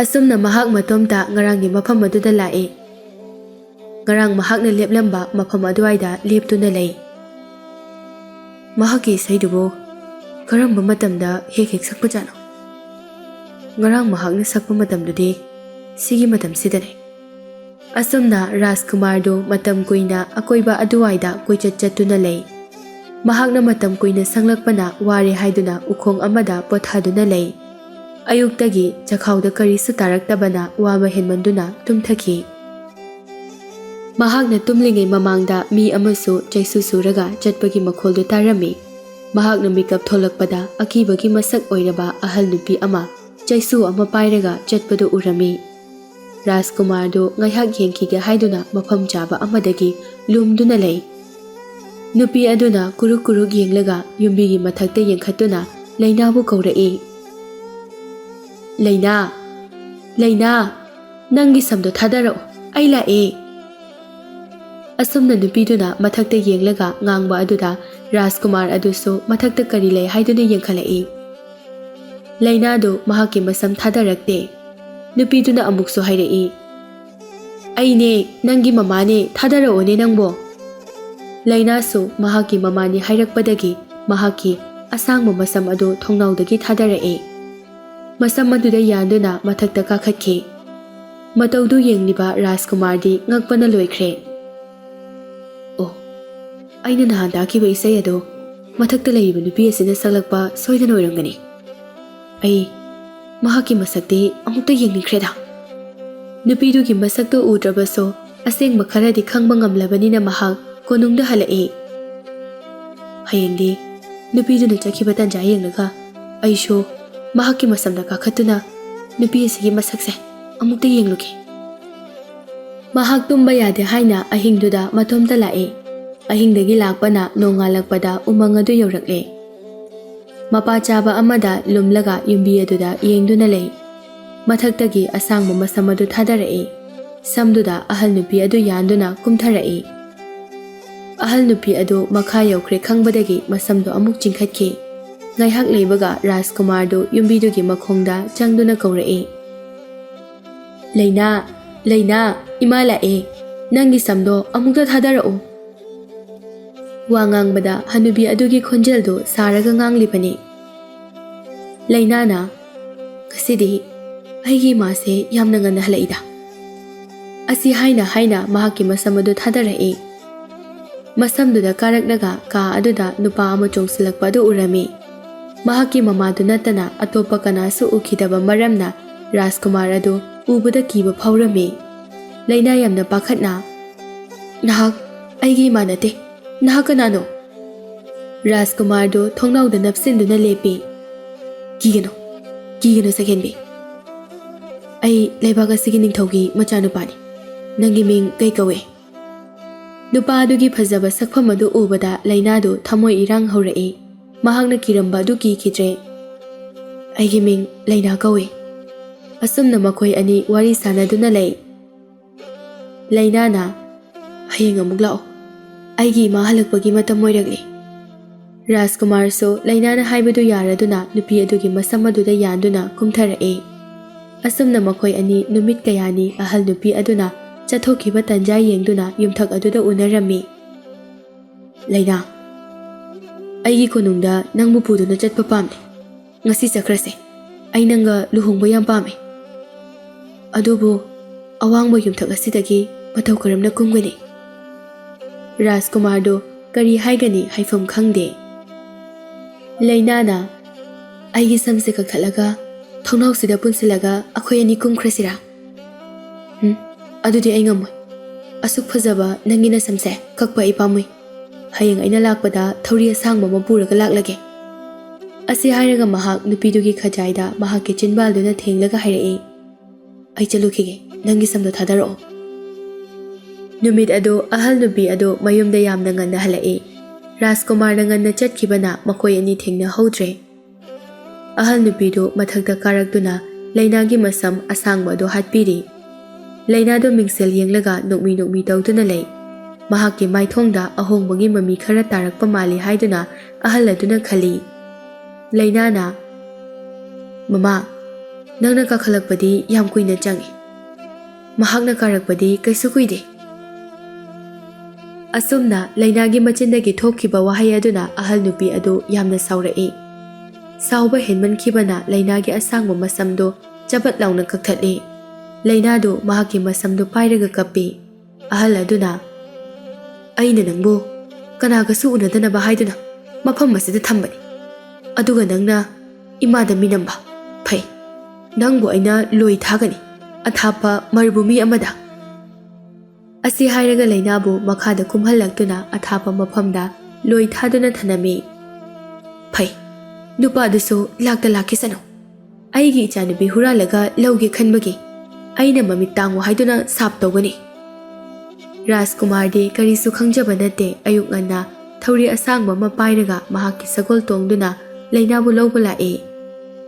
ꯑꯁꯨꯝꯅ ꯃꯍꯥꯛ ꯃꯇꯣꯝꯇ ꯉꯔꯥꯡꯒꯤ ꯃꯐꯝ ꯑꯗꯨꯗ ꯂꯥꯛꯏ꯫ ꯉꯔꯥꯡ ꯃꯍꯥꯛꯅ ꯂꯦꯞꯂꯝꯕ ꯃꯐꯝ ꯑꯗꯨꯋꯥꯏꯗ ꯂꯦꯞꯇꯨꯅ ꯂꯩ꯫ ꯃꯍꯥꯛꯀꯤ ꯏꯁꯩꯗꯨꯕꯨ ꯀꯔꯝꯕ ꯃꯇꯝꯗ ꯍꯦꯛ ꯁꯛꯄꯖꯥꯠꯅꯣ? ꯉꯔꯥꯡ ꯃꯍꯥꯛꯅ ꯁꯛꯄ ꯃꯇꯝꯗꯨꯗꯤ ꯁꯤꯒꯤ ꯃꯇꯝꯁꯤꯗꯅꯤ꯫ ꯑꯁꯨꯝꯅ ꯔꯥꯖꯀꯨꯃꯥꯔꯗꯨ ꯃꯇꯝ ꯀꯨꯏꯅ ꯑꯀꯣꯏꯕ ꯑꯗꯨꯋꯥꯏꯗ ꯀꯣꯏꯆꯠ ꯆꯠꯇꯨꯅ ꯂꯩ꯫ ꯃꯍꯥꯛꯅ ꯃꯇꯝ ꯀꯨꯏꯅ ꯁꯪꯂꯛꯄꯅ ꯋꯥꯔꯦ ꯍꯥꯏꯗꯨꯅ ꯎꯈꯣꯡ ꯑꯃꯗ ꯄꯣꯊꯥꯗꯨꯅ ꯂꯩ꯫ ꯑꯌꯨꯛꯇꯒꯤ ꯆꯈꯥꯎꯗ ꯀꯔꯤꯁꯨ ꯇꯥꯔꯛꯇꯕꯅ ꯋꯥꯕ ꯍꯦꯟꯃꯟꯗꯨꯅ ꯇꯨꯝꯊꯈꯤ꯫ ꯃꯍꯥꯛꯅ ꯇꯨꯝꯂꯤꯉꯩ ꯃꯃꯥꯡꯗ ꯃꯤ ꯑꯃꯁꯨ ꯆꯩꯁꯨ ꯁꯨꯔꯒ ꯆꯠꯄꯒꯤ ꯃꯈꯣꯜꯗꯨ ꯇꯥꯔꯝꯃꯤ꯫ ꯃꯍꯥꯛꯅ ꯃꯤꯀꯞ ꯊꯣꯛꯂꯛꯄꯗ ꯑꯀꯤꯕꯒꯤ ꯃꯁꯛ ꯑꯣꯏꯔꯕ ꯑꯍꯜ ꯅꯨꯄꯤ ꯑꯃ ꯆꯩꯁꯨ ꯑꯃ ꯄꯥꯏꯔꯒ ꯆꯠꯄꯗꯨ ꯎꯔꯝꯃꯤ꯫ ꯔꯥꯖꯀꯨꯃꯥꯔꯗꯨ ꯉꯥꯏꯍꯥꯛ ꯌꯦꯡꯈꯤꯒꯦ ꯍꯥꯏꯗꯨꯅ ꯃꯐꯝ ꯆꯥꯕ ꯑꯃꯗꯒꯤ ꯂꯨꯝꯗꯨꯅ ꯂꯩ꯫ ꯅꯨꯄꯤ ꯑꯗꯨꯅ ꯀꯨꯔꯨꯛ ꯀꯨꯔꯨꯛ ꯌꯦꯡꯂꯒ ꯌꯨꯝꯕꯤꯒꯤ ꯃꯊꯛꯇ ꯌꯦꯡꯈꯠꯇꯨꯅ ꯂꯩꯅꯥꯕꯨ ꯀꯧꯔꯛꯏ꯫ ꯂꯩꯅꯥ, ꯂꯩꯅꯥ, ꯅꯪꯒꯤ ꯁꯝꯗꯣ ꯊꯥꯗꯔꯛꯑꯣ, ꯑꯩ ꯂꯥꯛꯑꯦ꯫ ꯑꯁꯨꯝꯅ ꯅꯨꯄꯤꯗꯨꯅ ꯃꯊꯛꯇ ꯌꯦꯡꯂꯒ ꯉꯥꯡꯕ ꯑꯗꯨꯗ ꯔꯥꯖꯀꯨꯃꯥꯔ ꯑꯗꯨꯁꯨ ꯃꯊꯛꯇ ꯀꯔꯤ ꯂꯩ ꯍꯥꯏꯗꯨꯅ ꯌꯦꯡꯈꯠꯂꯛꯏ꯫ ꯂꯩꯅꯥꯗꯨ ꯃꯍꯥꯛꯀꯤ ꯃꯁꯝ ꯊꯥꯗꯔꯛꯇꯦ꯫ ꯅꯨꯄꯤꯗꯨꯅ ꯑꯃꯨꯛꯁꯨ ꯍꯥꯏꯔꯛꯏ, ꯑꯩꯅꯦ, ꯅꯪꯒꯤ ꯃꯃꯥꯅꯦ, ꯊꯥꯗꯔꯛꯑꯣꯅꯦ ꯅꯪꯕꯣ꯫ ꯂꯩꯅꯥꯁꯨ ꯃꯍꯥꯛꯀꯤ ꯃꯃꯥꯅꯤ ꯍꯥꯏꯔꯛꯄꯗꯒꯤ ꯃꯍꯥꯛꯀꯤ ꯑꯁꯥꯡꯕ ꯃꯁꯝ ꯑꯗꯨ ꯊꯣꯡꯅꯥꯎꯗꯒꯤ ꯊꯥꯗꯔꯛꯏ꯫ ꯃꯁꯝ ꯑꯗꯨꯗ ꯌꯥꯟꯗꯨꯅ ꯃꯊꯛꯇ ꯀꯥꯈꯠꯈꯤ꯫ ꯃꯇꯧꯗꯨ ꯌꯦꯡꯂꯤꯕ ꯔꯥꯖꯀꯨꯃꯥꯔꯗꯤ ꯉꯛꯄꯅ ꯂꯣꯏꯈ꯭ꯔꯦ꯫ ꯑꯣ, ꯑꯩꯅ ꯅꯍꯥꯟ ꯇꯥꯈꯤꯕ ꯏꯁꯩ ꯑꯗꯣ ꯃꯊꯛꯇ ꯂꯩꯔꯤꯕ ꯅꯨꯄꯤ ꯑꯁꯤꯅ ꯁꯛꯂꯛꯄ ꯁꯣꯏꯗꯅ ꯑꯣꯏꯔꯝꯒꯅꯤ꯫ ꯑꯩ ꯃꯍꯥꯛꯀꯤ ꯃꯁꯛꯇꯤ ꯑꯃꯨꯛꯇ ꯌꯦꯡꯅꯤꯡꯈ꯭ꯔꯦꯗ꯫ ꯅꯨꯄꯤꯗꯨꯒꯤ ꯃꯁꯛꯇꯨ ꯎꯗ꯭ꯔꯕꯁꯨ ꯑꯁꯦꯡꯕ ꯈꯔꯗꯤ ꯈꯪꯕ ꯉꯝꯂꯕꯅꯤꯅ ꯃꯍꯥꯛ ꯀꯣꯅꯨꯡꯗ ꯍꯜꯂꯛꯏ꯫ ꯍꯌꯦꯡꯗꯤ ꯅꯨꯄꯤꯗꯨꯅ ꯆꯠꯈꯤꯕ ꯇꯥꯟꯖꯥ ꯌꯦꯡꯂꯒ ꯑꯩꯁꯨ ꯃꯍꯥꯛꯀꯤ ꯃꯁꯝꯗ ꯀꯥꯈꯠꯇꯨꯅ ꯅꯨꯄꯤ ꯑꯁꯤꯒꯤ ꯃꯁꯛꯁꯦ ꯑꯃꯨꯛꯇ ꯌꯦꯡꯂꯨꯒꯦ꯫ ꯃꯍꯥꯛ ꯇꯨꯝꯕ ꯌꯥꯗꯦ ꯍꯥꯏꯅ ꯑꯍꯤꯡꯗꯨꯗ ꯃꯇꯣꯝꯇ ꯂꯥꯛꯏ꯫ ꯑꯍꯤꯡꯗꯒꯤ ꯂꯥꯛꯄꯅ ꯅꯣꯡꯉꯥꯜꯂꯛꯄꯗ ꯎꯃꯪ ꯑꯗꯨ ꯌꯧꯔꯛꯂꯦ꯫ ꯃꯄꯥ ꯆꯥꯕ ꯑꯃꯗ ꯂꯨꯝꯂꯒ ꯌꯨꯝꯕꯤ ꯑꯗꯨꯗ ꯌꯦꯡꯗꯨꯅ ꯂꯩ꯫ ꯃꯊꯛꯇꯒꯤ ꯑꯁꯥꯡꯕ ꯃꯁꯝ ꯑꯗꯨ ꯊꯥꯗꯔꯛꯏ꯫ ꯁꯝꯗꯨꯗ ꯑꯍꯜ ꯅꯨꯄꯤ ꯑꯗꯨ ꯌꯥꯟꯗꯨꯅ ꯀꯨꯝꯊꯔꯛꯏ꯫ ꯑꯍꯜ ꯅꯨꯄꯤ ꯑꯗꯨ ꯃꯈꯥ ꯌꯧꯈ꯭ꯔꯦ ꯈꯪꯕꯗꯒꯤ ꯃꯁꯝꯗꯨ ꯑꯃꯨꯛ ꯆꯤꯡꯈꯠꯈꯤ꯫ ꯉꯥꯏꯍꯥꯛ ꯂꯩꯕꯒ ꯔꯥꯖꯀꯨꯃꯥꯔꯗꯨ ꯌꯨꯝꯕꯤꯗꯨꯒꯤ ꯃꯈꯣꯡꯗ ꯆꯪꯗꯨꯅ ꯀꯧꯔꯛꯏ, ꯂꯩꯅꯥ, ꯂꯩꯅꯥ, ꯏꯃꯥ ꯂꯥꯛꯑꯦ, ꯅꯪꯒꯤ ꯁꯝꯗꯣ ꯑꯃꯨꯛꯇ ꯊꯥꯗꯔꯛꯎ꯫ ꯋꯥ ꯉꯥꯡꯕꯗ ꯍꯅꯨꯕꯤ ꯑꯗꯨꯒꯤ ꯈꯣꯟꯖꯦꯜꯗꯨ ꯁꯥꯔꯒ ꯉꯥꯡꯂꯤꯕꯅꯤ꯫ ꯂꯩꯅꯥꯅ, ꯉꯁꯤꯗꯤ ꯑꯩꯒꯤ ꯏꯃꯥꯁꯦ ꯌꯥꯝꯅ ꯉꯟꯅ ꯍꯜꯂꯛꯏꯗ꯫ ꯑꯁꯤ ꯍꯥꯏꯅ ꯃꯍꯥꯛꯀꯤ ꯃꯁꯝ ꯑꯗꯨ ꯊꯥꯗꯔꯛꯏ꯫ ꯃꯁꯝꯗꯨꯗ ꯀꯥꯔꯛꯂꯒ ꯀꯥ ꯑꯗꯨꯗ ꯅꯨꯄꯥ ꯑꯃ ꯆꯣꯡꯁꯤꯜꯂꯛꯄ ꯑꯗꯨ ꯎꯔꯝꯃꯤ꯫ ꯃꯍꯥꯛꯀꯤ ꯃꯃꯥꯗꯨ ꯅꯠꯇꯅ ꯑꯇꯣꯞꯄ ꯀꯅꯥꯁꯨ ꯎꯈꯤꯗꯕ ꯃꯔꯝꯅ ꯔꯥꯖꯀꯨꯃꯥꯔ ꯑꯗꯨ ꯎꯕꯗ ꯀꯤꯕ ꯐꯥꯎꯔꯝꯃꯤ꯫ ꯂꯩꯅꯥ ꯌꯥꯝꯅ ꯄꯥꯈꯠꯅ, ꯅꯍꯥꯛ ꯑꯩꯒꯤ ꯏꯃꯥ ꯅꯠꯇꯦ, ꯅꯍꯥꯛ ꯀꯅꯥꯅꯣ? ꯔꯥꯖꯀꯨꯃꯥꯔꯗꯨ ꯊꯣꯡꯅꯥꯎꯗ ꯅꯞꯁꯤꯟꯗꯨꯅ ꯂꯦꯞꯄꯤ꯫ ꯀꯤꯒꯅꯨ, ꯀꯤꯒꯅꯨ ꯁꯛꯍꯦꯟꯕꯤ, ꯑꯩ ꯂꯩꯕꯥꯛ ꯑꯁꯤꯒꯤ ꯅꯤꯡꯊꯧꯒꯤ ꯃꯆꯥꯅꯨꯄꯥꯅꯤ꯫ ꯅꯪꯒꯤ ꯃꯤꯡ ꯀꯩ ꯀꯧꯏ? ꯅꯨꯄꯥ ꯑꯗꯨꯒꯤ ꯐꯖꯕ ꯁꯛꯐꯝ ꯑꯗꯨ ꯎꯕꯗ ꯂꯩꯅꯥꯗꯨ ꯊꯃꯣꯏ ꯏꯔꯥꯡ ꯍꯧꯔꯛꯏ꯫ ꯃꯍꯥꯛꯅ ꯀꯤꯔꯝꯕ ꯑꯗꯨ ꯀꯤꯈꯤꯗ꯭ꯔꯦ꯫ ꯑꯩꯒꯤ ꯃꯤꯡ ꯂꯩꯅꯥ ꯀꯧꯏ꯫ ꯑꯁꯨꯝꯅ ꯃꯈꯣꯏ ꯑꯅꯤ ꯋꯥꯔꯤ ꯁꯥꯅꯗꯨꯅ ꯂꯩ꯫ ꯂꯩꯅꯥꯅ, ꯍꯌꯦꯡ ꯑꯃꯨꯛ ꯂꯥꯛꯑꯣ, ꯑꯩꯒꯤ ꯏꯃꯥ ꯍꯜꯂꯛꯄꯒꯤ ꯃꯇꯝ ꯑꯣꯏꯔꯛꯂꯤ꯫ ꯔꯥꯖꯀꯨꯃꯥꯔꯁꯨ ꯂꯩꯅꯥꯅ ꯍꯥꯏꯕꯗꯨ ꯌꯥꯔꯗꯨꯅ ꯅꯨꯄꯤ ꯑꯗꯨꯒꯤ ꯃꯁꯝ ꯑꯗꯨꯗ ꯌꯥꯟꯗꯨꯅ ꯀꯨꯝꯊꯔꯛꯏ꯫ ꯑꯁꯨꯝꯅ ꯃꯈꯣꯏ ꯑꯅꯤ ꯅꯨꯃꯤꯠ ꯀꯌꯥꯅꯤ ꯑꯍꯜ ꯅꯨꯄꯤ ꯑꯗꯨꯅ ꯆꯠꯊꯣꯛꯈꯤꯕ ꯇꯥꯟꯖꯥ ꯌꯦꯡꯗꯨꯅ ꯌꯨꯝꯊꯛ ꯑꯗꯨꯗ ꯎꯅꯔꯝꯃꯤ꯫ ꯂꯩꯅꯥ, ꯑꯩꯒꯤ ꯀꯣꯅꯨꯡꯗ ꯅꯪꯕꯨ ꯄꯨꯗꯨꯅ ꯆꯠꯄ ꯄꯥꯝꯃꯤ꯫ ꯉꯁꯤ ꯆꯠꯈ꯭ꯔꯁꯦ, ꯑꯩ ꯅꯪꯒ ꯂꯨꯍꯣꯡꯕ ꯌꯥꯝ ꯄꯥꯝꯃꯤ꯫ ꯑꯗꯨꯕꯨ ꯑꯋꯥꯡꯕ ꯌꯨꯝꯊꯛ ꯑꯁꯤꯗꯒꯤ ꯃꯇꯧ ꯀꯔꯝꯅ ꯀꯨꯝꯒꯅꯤ? ꯔꯥꯖꯀꯨꯃꯥꯔꯗꯨ ꯀꯔꯤ ꯍꯥꯏꯒꯅꯤ ꯍꯥꯏꯐꯝ ꯈꯪꯗꯦ꯫ ꯂꯩꯅꯥꯅ, ꯑꯩꯒꯤ ꯁꯝꯁꯦ ꯀꯛꯊꯠꯂꯒ ꯊꯣꯡꯅꯥꯎꯁꯤꯗ ꯄꯨꯟꯁꯤꯜꯂꯒ ꯑꯩꯈꯣꯏ ꯑꯅꯤ ꯀꯨꯝꯈ꯭ꯔꯁꯤꯔꯥ? ꯑꯗꯨꯗꯤ ꯑꯩ ꯉꯝꯃꯣꯏ꯫ ꯑꯁꯨꯛ ꯐꯖꯕ ꯅꯪꯒꯤ ꯅꯁꯝꯁꯦ ꯀꯛꯄ ꯑꯩ ꯄꯥꯝꯃꯨꯏ꯫ ꯍꯌꯦꯡ ꯑꯩꯅ ꯂꯥꯛꯄꯗ ꯊꯧꯔꯤ ꯑꯁꯥꯡꯕ ꯑꯃ ꯄꯨꯔꯒ ꯂꯥꯛꯂꯒꯦ꯫ ꯑꯁꯤ ꯍꯥꯏꯔꯒ ꯃꯍꯥꯛ ꯅꯨꯄꯤꯗꯨꯒꯤ ꯈꯖꯥꯏꯗ ꯃꯍꯥꯛꯀꯤ ꯆꯤꯟꯕꯥꯜꯗꯨꯅ ꯊꯦꯡꯂꯒ ꯍꯥꯏꯔꯛꯏ, ꯑꯩ ꯆꯠꯂꯨꯈꯤꯒꯦ, ꯅꯪꯒꯤ ꯁꯝꯗꯣ ꯊꯥꯗꯔꯛꯑꯣ꯫ ꯅꯨꯃꯤꯠ ꯑꯗꯨ ꯑꯍꯜ ꯅꯨꯄꯤ ꯑꯗꯨ ꯃꯌꯨꯝꯗ ꯌꯥꯝꯅ ꯉꯟꯅ ꯍꯜꯂꯛꯏ꯫ ꯔꯥꯖꯀꯨꯃꯥꯔꯅ ꯉꯟꯅ ꯆꯠꯈꯤꯕꯅ ꯃꯈꯣꯏ ꯑꯅꯤ ꯊꯦꯡꯅꯍꯧꯗ꯭ꯔꯦ꯫ ꯑꯍꯜ ꯅꯨꯄꯤꯗꯨ ꯃꯊꯛꯇ ꯀꯥꯔꯛꯇꯨꯅ ꯂꯩꯅꯥꯒꯤ ꯃꯁꯝ ꯑꯁꯥꯡꯕ ꯑꯗꯨ ꯍꯥꯠꯄꯤꯔꯤ꯫ ꯂꯩꯅꯥꯗꯨ ꯃꯤꯡꯁꯦꯜ ꯌꯦꯡꯂꯒ ꯅꯣꯛꯃꯤ ꯅꯣꯛꯃꯤ ꯇꯧꯗꯨꯅ ꯂꯩ꯫ ꯃꯍꯥꯛꯀꯤ ꯃꯥꯏꯊꯣꯡꯗ ꯑꯍꯣꯡꯕꯒꯤ ꯃꯃꯤ ꯈꯔ ꯇꯥꯔꯛꯄ ꯃꯥꯜꯂꯤ ꯍꯥꯏꯗꯨꯅ ꯑꯍꯜ ꯑꯗꯨꯅ ꯈꯜꯂꯤ꯫ ꯂꯩꯅꯥꯅ "ꯃꯃꯥ, ꯅꯪꯅ ꯀꯥꯈꯠꯂꯛꯄꯗꯤ ꯌꯥꯝ ꯀꯨꯏꯅ ꯆꯪꯏ, ꯃꯍꯥꯛꯅ ꯀꯥꯔꯛꯄꯗꯤ ꯀꯩꯁꯨ ꯀꯨꯏꯗꯦ." ꯑꯁꯨꯝꯅ ꯂꯩꯅꯥꯒꯤ ꯃꯆꯤꯟꯗꯒꯤ ꯊꯣꯛꯈꯤꯕ ꯋꯥꯍꯩ ꯑꯗꯨꯅ ꯑꯍꯜ ꯅꯨꯄꯤ ꯑꯗꯨ ꯌꯥꯝꯅ ꯁꯥꯎꯔꯛꯏ꯫ ꯁꯥꯎꯕ ꯍꯦꯟꯃꯟꯈꯤꯕꯅ ꯂꯩꯅꯥꯒꯤ ꯑꯁꯥꯡꯕ ꯃꯁꯝꯗꯨ ꯆꯕꯠ ꯂꯥꯎꯅ ꯀꯛꯊꯠꯂꯤ꯫ ꯂꯩꯅꯥꯗꯨ ꯃꯍꯥꯛꯀꯤ ꯃꯁꯝꯗꯨ ꯄꯥꯏꯔꯒ ꯀꯞꯄꯤ꯫ ꯑꯍꯜ ꯑꯗꯨꯅ "ꯑꯩꯅ ꯅꯪꯕꯨ ꯀꯅꯥꯒꯁꯨ ꯎꯅꯗꯅꯕ ꯍꯥꯏꯗꯨꯅ ꯃꯐꯝ ꯑꯁꯤꯗ ꯊꯝꯕꯅꯤ, ꯑꯗꯨꯒ ꯅꯪꯅ ꯏꯃꯥꯗ ꯃꯤꯅꯝꯕ꯫ ꯐꯩ, ꯅꯪꯕꯨ ꯑꯩꯅ ꯂꯣꯏ ꯊꯥꯒꯅꯤ, ꯑꯊꯥꯞꯄ ꯃꯔꯨꯚꯨꯃꯤ ꯑꯃꯗ." ꯑꯁꯤ ꯍꯥꯏꯔꯒ ꯂꯩꯅꯥꯕꯨ ꯃꯈꯥꯗ ꯀꯨꯝꯍꯜꯂꯛꯇꯨꯅ ꯑꯊꯥꯞꯄ ꯃꯐꯝꯗ ꯂꯣꯏ ꯊꯥꯗꯨꯅ ꯊꯅꯝꯃꯤ꯫ "ꯐꯩ, ꯅꯨꯄꯥꯗꯨꯁꯨ ꯂꯥꯛꯇ ꯂꯥꯛꯈꯤꯁꯅꯨ꯫ ꯑꯩꯒꯤ ꯏꯆꯥꯅꯨꯄꯤ ꯍꯨꯔꯥꯜꯂꯒ ꯂꯧꯒꯦ ꯈꯟꯕꯒꯤ ꯑꯩꯅ ꯃꯃꯤꯠ ꯇꯥꯡꯉꯨ ꯍꯥꯏꯗꯨꯅ ꯁꯥꯞ ꯇꯧꯒꯅꯤ." ꯔꯥꯖꯀꯨꯃꯥꯔꯗꯤ ꯀꯔꯤꯁꯨ ꯈꯪꯖꯕ ꯅꯠꯇꯦ꯫ ꯑꯌꯨꯛ ꯉꯟꯅ ꯊꯧꯔꯤ ꯑꯁꯥꯡꯕ ꯑꯃ ꯄꯥꯏꯔꯒ ꯃꯍꯥꯛꯀꯤ ꯁꯒꯣꯜ ꯇꯣꯡꯗꯨꯅ ꯂꯩꯅꯥꯕꯨ ꯂꯧꯕ ꯂꯥꯛꯏ꯫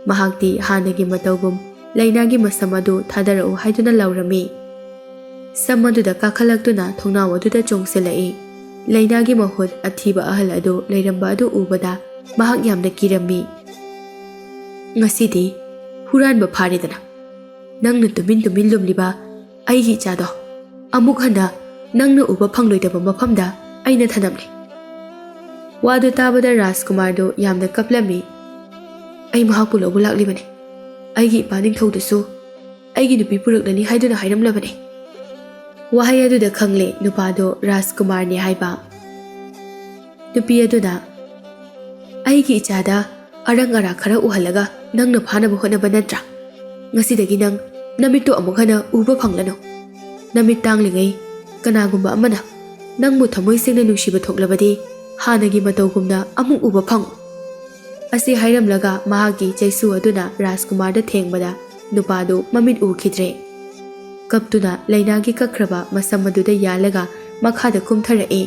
ꯃꯍꯥꯛꯇꯤ ꯍꯥꯟꯅꯒꯤ ꯃꯇꯧꯒꯨꯝ ꯂꯩꯅꯥꯒꯤ ꯃꯁꯝ ꯑꯗꯨ ꯊꯥꯗꯔꯛꯎ ꯍꯥꯏꯗꯨꯅ ꯂꯧꯔꯝꯃꯤ꯫ ꯁꯝ ꯑꯗꯨꯗ ꯀꯥꯈꯠꯂꯛꯇꯨꯅ ꯊꯣꯡꯅꯥꯎ ꯑꯗꯨꯗ ꯆꯣꯡꯁꯤꯜꯂꯛꯏ꯫ ꯂꯩꯅꯥꯒꯤ ꯃꯍꯨꯠ ꯑꯊꯤꯕ ꯑꯍꯜ ꯑꯗꯨ ꯂꯩꯔꯝꯕ ꯑꯗꯨ ꯎꯕꯗ ꯃꯍꯥꯛ ꯌꯥꯝꯅ ꯀꯤꯔꯝꯃꯤ꯫ "ꯉꯁꯤꯗꯤ ꯍꯨꯔꯥꯟꯕ ꯐꯥꯔꯦꯗꯅ, ꯅꯪꯅ ꯇꯨꯃꯤꯟ ꯇꯨꯃꯤꯟ ꯂꯨꯝꯂꯤꯕ ꯑꯩꯒꯤ ꯏꯆꯥꯗꯣ ꯑꯃꯨꯛ ꯍꯟꯅ ꯅꯪꯅ ꯎꯕ ꯐꯪꯂꯣꯏꯗꯕ ꯃꯐꯝꯗ ꯑꯩꯅ ꯊꯅꯝꯂꯦ." ꯋꯥꯗꯨ ꯇꯥꯕꯗ ꯔꯥꯖꯀꯨꯃꯥꯔꯗꯨ ꯌꯥꯝꯅ ꯀꯞꯂꯝꯃꯤ꯫ "ꯑꯩ ꯃꯍꯥꯛꯄꯨ ꯂꯧꯕ ꯂꯥꯛꯂꯤꯕꯅꯤ꯫ ꯑꯩꯒꯤ ꯏꯄꯥ ꯅꯤꯡꯊꯧꯗꯨꯁꯨ ꯑꯩꯒꯤ ꯅꯨꯄꯤ ꯄꯨꯔꯛꯂꯅꯤ ꯍꯥꯏꯗꯨꯅ ꯍꯥꯏꯔꯝꯂꯕꯅꯤ." ꯋꯥꯍꯩ ꯑꯗꯨꯗ ꯈꯪꯂꯦ ꯅꯨꯄꯥꯗꯣ ꯔꯥꯖꯀꯨꯃꯥꯔꯅꯤ ꯍꯥꯏꯕ꯫ ꯅꯨꯄꯤ ꯑꯗꯨꯅ "ꯑꯩꯒꯤ ꯏꯆꯥꯗ ꯑꯔꯪ ꯑꯔꯥꯛ ꯈꯔ ꯎꯍꯜꯂꯒ ꯅꯪꯅ ꯐꯥꯅꯕ ꯍꯣꯠꯅꯕ ꯅꯠꯇ꯭ꯔꯥ? ꯉꯁꯤꯗꯒꯤ ꯅꯪ ꯅꯃꯤꯠꯇꯣ ꯑꯃꯨꯛ ꯍꯟꯅ ꯎꯕ ꯐꯪꯂꯅꯨ꯫ ꯅꯃꯤꯠ ꯇꯥꯡꯂꯤꯉꯩ ꯀꯅꯥꯒꯨꯝꯕ ꯑꯃꯅ ꯅꯪꯕꯨ ꯊꯃꯣꯏ ꯁꯦꯡꯅ ꯅꯨꯡꯁꯤꯕ ꯊꯣꯛꯂꯕꯗꯤ ꯍꯥꯟꯅꯒꯤ ꯃꯇꯧꯒꯨꯝꯅ ꯑꯃꯨꯛ ꯎꯕ ꯐꯪꯉꯨ." ꯑꯁꯤ ꯍꯥꯏꯔꯝꯂꯒ ꯃꯍꯥꯛꯀꯤ ꯆꯩꯁꯨ ꯑꯗꯨꯅ ꯔꯥꯖꯀꯨꯃꯥꯔꯗ ꯊꯦꯡꯕꯗ ꯅꯨꯄꯥꯗꯨ ꯃꯃꯤꯠ ꯎꯈꯤꯗ꯭ꯔꯦ꯫ ꯀꯞꯇꯨꯅ ꯂꯩꯅꯥꯒꯤ ꯀꯛꯈ꯭ꯔꯕ ꯃꯁꯝ ꯑꯗꯨꯗ ꯌꯥꯜꯂꯒ ꯃꯈꯥꯗ ꯀꯨꯝꯊꯔꯛꯏ꯫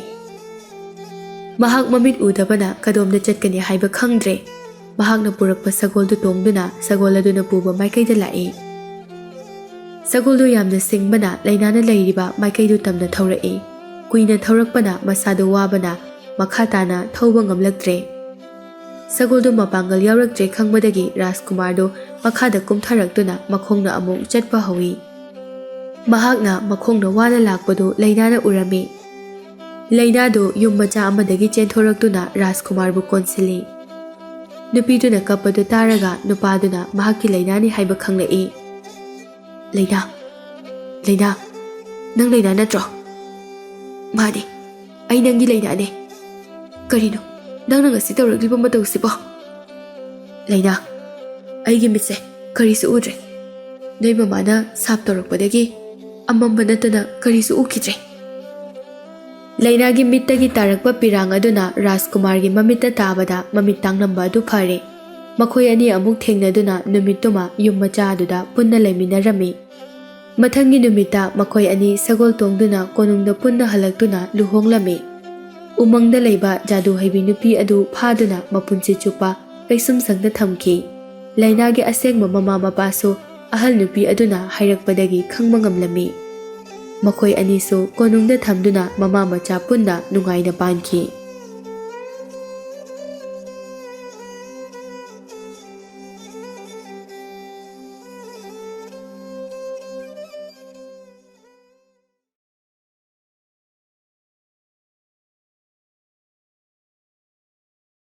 ꯃꯍꯥꯛ ꯃꯃꯤꯠ ꯎꯗꯕꯅ ꯀꯗꯣꯝꯗ ꯆꯠꯀꯅꯤ ꯍꯥꯏꯕ ꯈꯪꯗ꯭ꯔꯦ꯫ ꯃꯍꯥꯛꯅ ꯄꯨꯔꯛꯄ ꯁꯒꯣꯜꯗꯨ ꯇꯣꯡꯗꯨꯅ ꯁꯒꯣꯜ ꯑꯗꯨꯅ ꯄꯨꯕ ꯃꯥꯏꯀꯩꯗ ꯂꯥꯛꯏ꯫ ꯁꯒꯣꯜꯗꯨ ꯌꯥꯝꯅ ꯁꯤꯡꯕꯅ ꯂꯩꯅꯥꯅ ꯂꯩꯔꯤꯕ ꯃꯥꯏꯀꯩꯗꯨ ꯇꯝꯅ ꯊꯧꯔꯛꯏ꯫ ꯀꯨꯏꯅ ꯊꯧꯔꯛꯄꯅ ꯃꯁꯥꯗꯨ ꯋꯥꯕꯅ ꯃꯈꯥ ꯇꯥꯅ ꯊꯧꯕ ꯉꯝꯂꯛꯇ꯭ꯔꯦ꯫ ꯁꯒꯣꯜꯗꯨ ꯃꯄꯥꯡꯒꯜ ꯌꯥꯎꯔꯛꯇ꯭ꯔꯦ ꯈꯪꯕꯗꯒꯤ ꯔꯥꯖꯀꯨꯃꯥꯔꯗꯨ ꯃꯈꯥꯗ ꯀꯨꯝꯊꯔꯛꯇꯨꯅ ꯃꯈꯣꯡꯅ ꯑꯃꯨꯛ ꯆꯠꯄ ꯍꯧꯏ꯫ ꯃꯍꯥꯛꯅ ꯃꯈꯣꯡꯅ ꯋꯥꯅ ꯂꯥꯛꯄꯗꯨ ꯂꯩꯅꯥꯅ ꯎꯔꯝꯃꯤ꯫ ꯂꯩꯅꯥꯗꯨ ꯌꯨꯝ ꯃꯆꯥ ꯑꯃꯗꯒꯤ ꯆꯦꯟꯊꯣꯔꯛꯇꯨꯅ ꯔꯥꯖꯀꯨꯃꯥꯔꯕꯨ ꯀꯣꯟꯁꯤꯜꯂꯤ꯫ ꯅꯨꯄꯤꯗꯨꯅ ꯀꯞꯄꯗꯨ ꯇꯥꯔꯒ ꯅꯨꯄꯥꯗꯨꯅ ꯃꯍꯥꯛꯀꯤ ꯂꯩꯅꯥꯅꯤ ꯍꯥꯏꯕ ꯈꯪꯂꯛꯏ꯫ "ꯂꯩꯅꯥ, ꯂꯩꯅꯥ, ꯅꯪ ꯂꯩꯅꯥ ꯅꯠꯇ꯭ꯔꯣ?" "ꯃꯥꯅꯤ, ꯑꯩ ꯅꯪꯒꯤ ꯂꯩꯅꯥꯅꯦ꯫ ꯀꯔꯤꯅꯣ ꯅꯪꯅ ꯉꯁꯤ ꯇꯧꯔꯛꯂꯤꯕ ꯃꯇꯧꯁꯤꯕꯣ?" "ꯂꯩꯅꯥ, ꯑꯩꯒꯤ ꯃꯤꯠꯁꯦ ꯀꯔꯤꯁꯨ ꯎꯗ꯭ꯔꯦ꯫ ꯅꯣꯏ ꯃꯃꯥꯅ ꯁꯥꯞ ꯇꯧꯔꯛꯄꯗꯒꯤ ꯑꯃꯝꯕ ꯅꯠꯇꯅ ꯀꯔꯤꯁꯨ ꯎꯈꯤꯗ꯭ꯔꯦ." ꯂꯩꯅꯥꯒꯤ ꯃꯤꯠꯇꯒꯤ ꯇꯥꯔꯛꯄ ꯄꯤꯔꯥꯡ ꯑꯗꯨꯅ ꯔꯥꯖꯀꯨꯃꯥꯔꯒꯤ ꯃꯃꯤꯠꯇ ꯇꯥꯕꯗ ꯃꯃꯤꯠ ꯇꯥꯡꯂꯝꯕ ꯑꯗꯨ ꯐꯔꯦ꯫ ꯃꯈꯣꯏ ꯑꯅꯤ ꯑꯃꯨꯛ ꯊꯦꯡꯅꯗꯨꯅ ꯅꯨꯃꯤꯠꯇꯨꯃ ꯌꯨꯝ ꯃꯆꯥ ꯑꯗꯨꯗ ꯄꯨꯟꯅ ꯂꯩꯃꯤꯟꯅꯔꯝꯃꯤ꯫ ꯃꯊꯪꯒꯤ ꯅꯨꯃꯤꯠꯇ ꯃꯈꯣꯏ ꯑꯅꯤ ꯁꯒꯣꯜ ꯇꯣꯡꯗꯨꯅ ꯀꯣꯅꯨꯡꯗ ꯄꯨꯟꯅ ꯍꯜꯂꯛꯇꯨꯅ ꯂꯨꯍꯣꯡꯂꯝꯃꯤ꯫ ꯎꯃꯪꯗ ꯂꯩꯕ ꯖꯥꯗꯨ ꯍꯩꯕꯤ ꯅꯨꯄꯤ ꯑꯗꯨ ꯐꯥꯗꯨꯅ ꯃꯄꯨꯟꯁꯤ ꯆꯨꯞꯄ ꯀꯩꯁꯨꯝꯁꯪꯗ ꯊꯝꯈꯤ꯫ ꯂꯩꯅꯥꯒꯤ ꯑꯁꯦꯡꯕ ꯃꯃꯥ ꯃꯄꯥꯁꯨ ꯑꯍꯜ ꯅꯨꯄꯤ ꯑꯗꯨꯅ ꯍꯥꯏꯔꯛꯄꯗꯒꯤ ꯈꯪꯕ ꯉꯝꯂꯝꯃꯤ꯫ ꯃꯈꯣꯏ ꯑꯅꯤꯁꯨ ꯀꯣꯅꯨꯡꯗ ꯊꯝꯗꯨꯅ ꯃꯃꯥ ꯃꯆꯥ ꯄꯨꯟꯅ ꯅꯨꯡꯉꯥꯏꯅ ꯄꯥꯟꯈꯤ꯫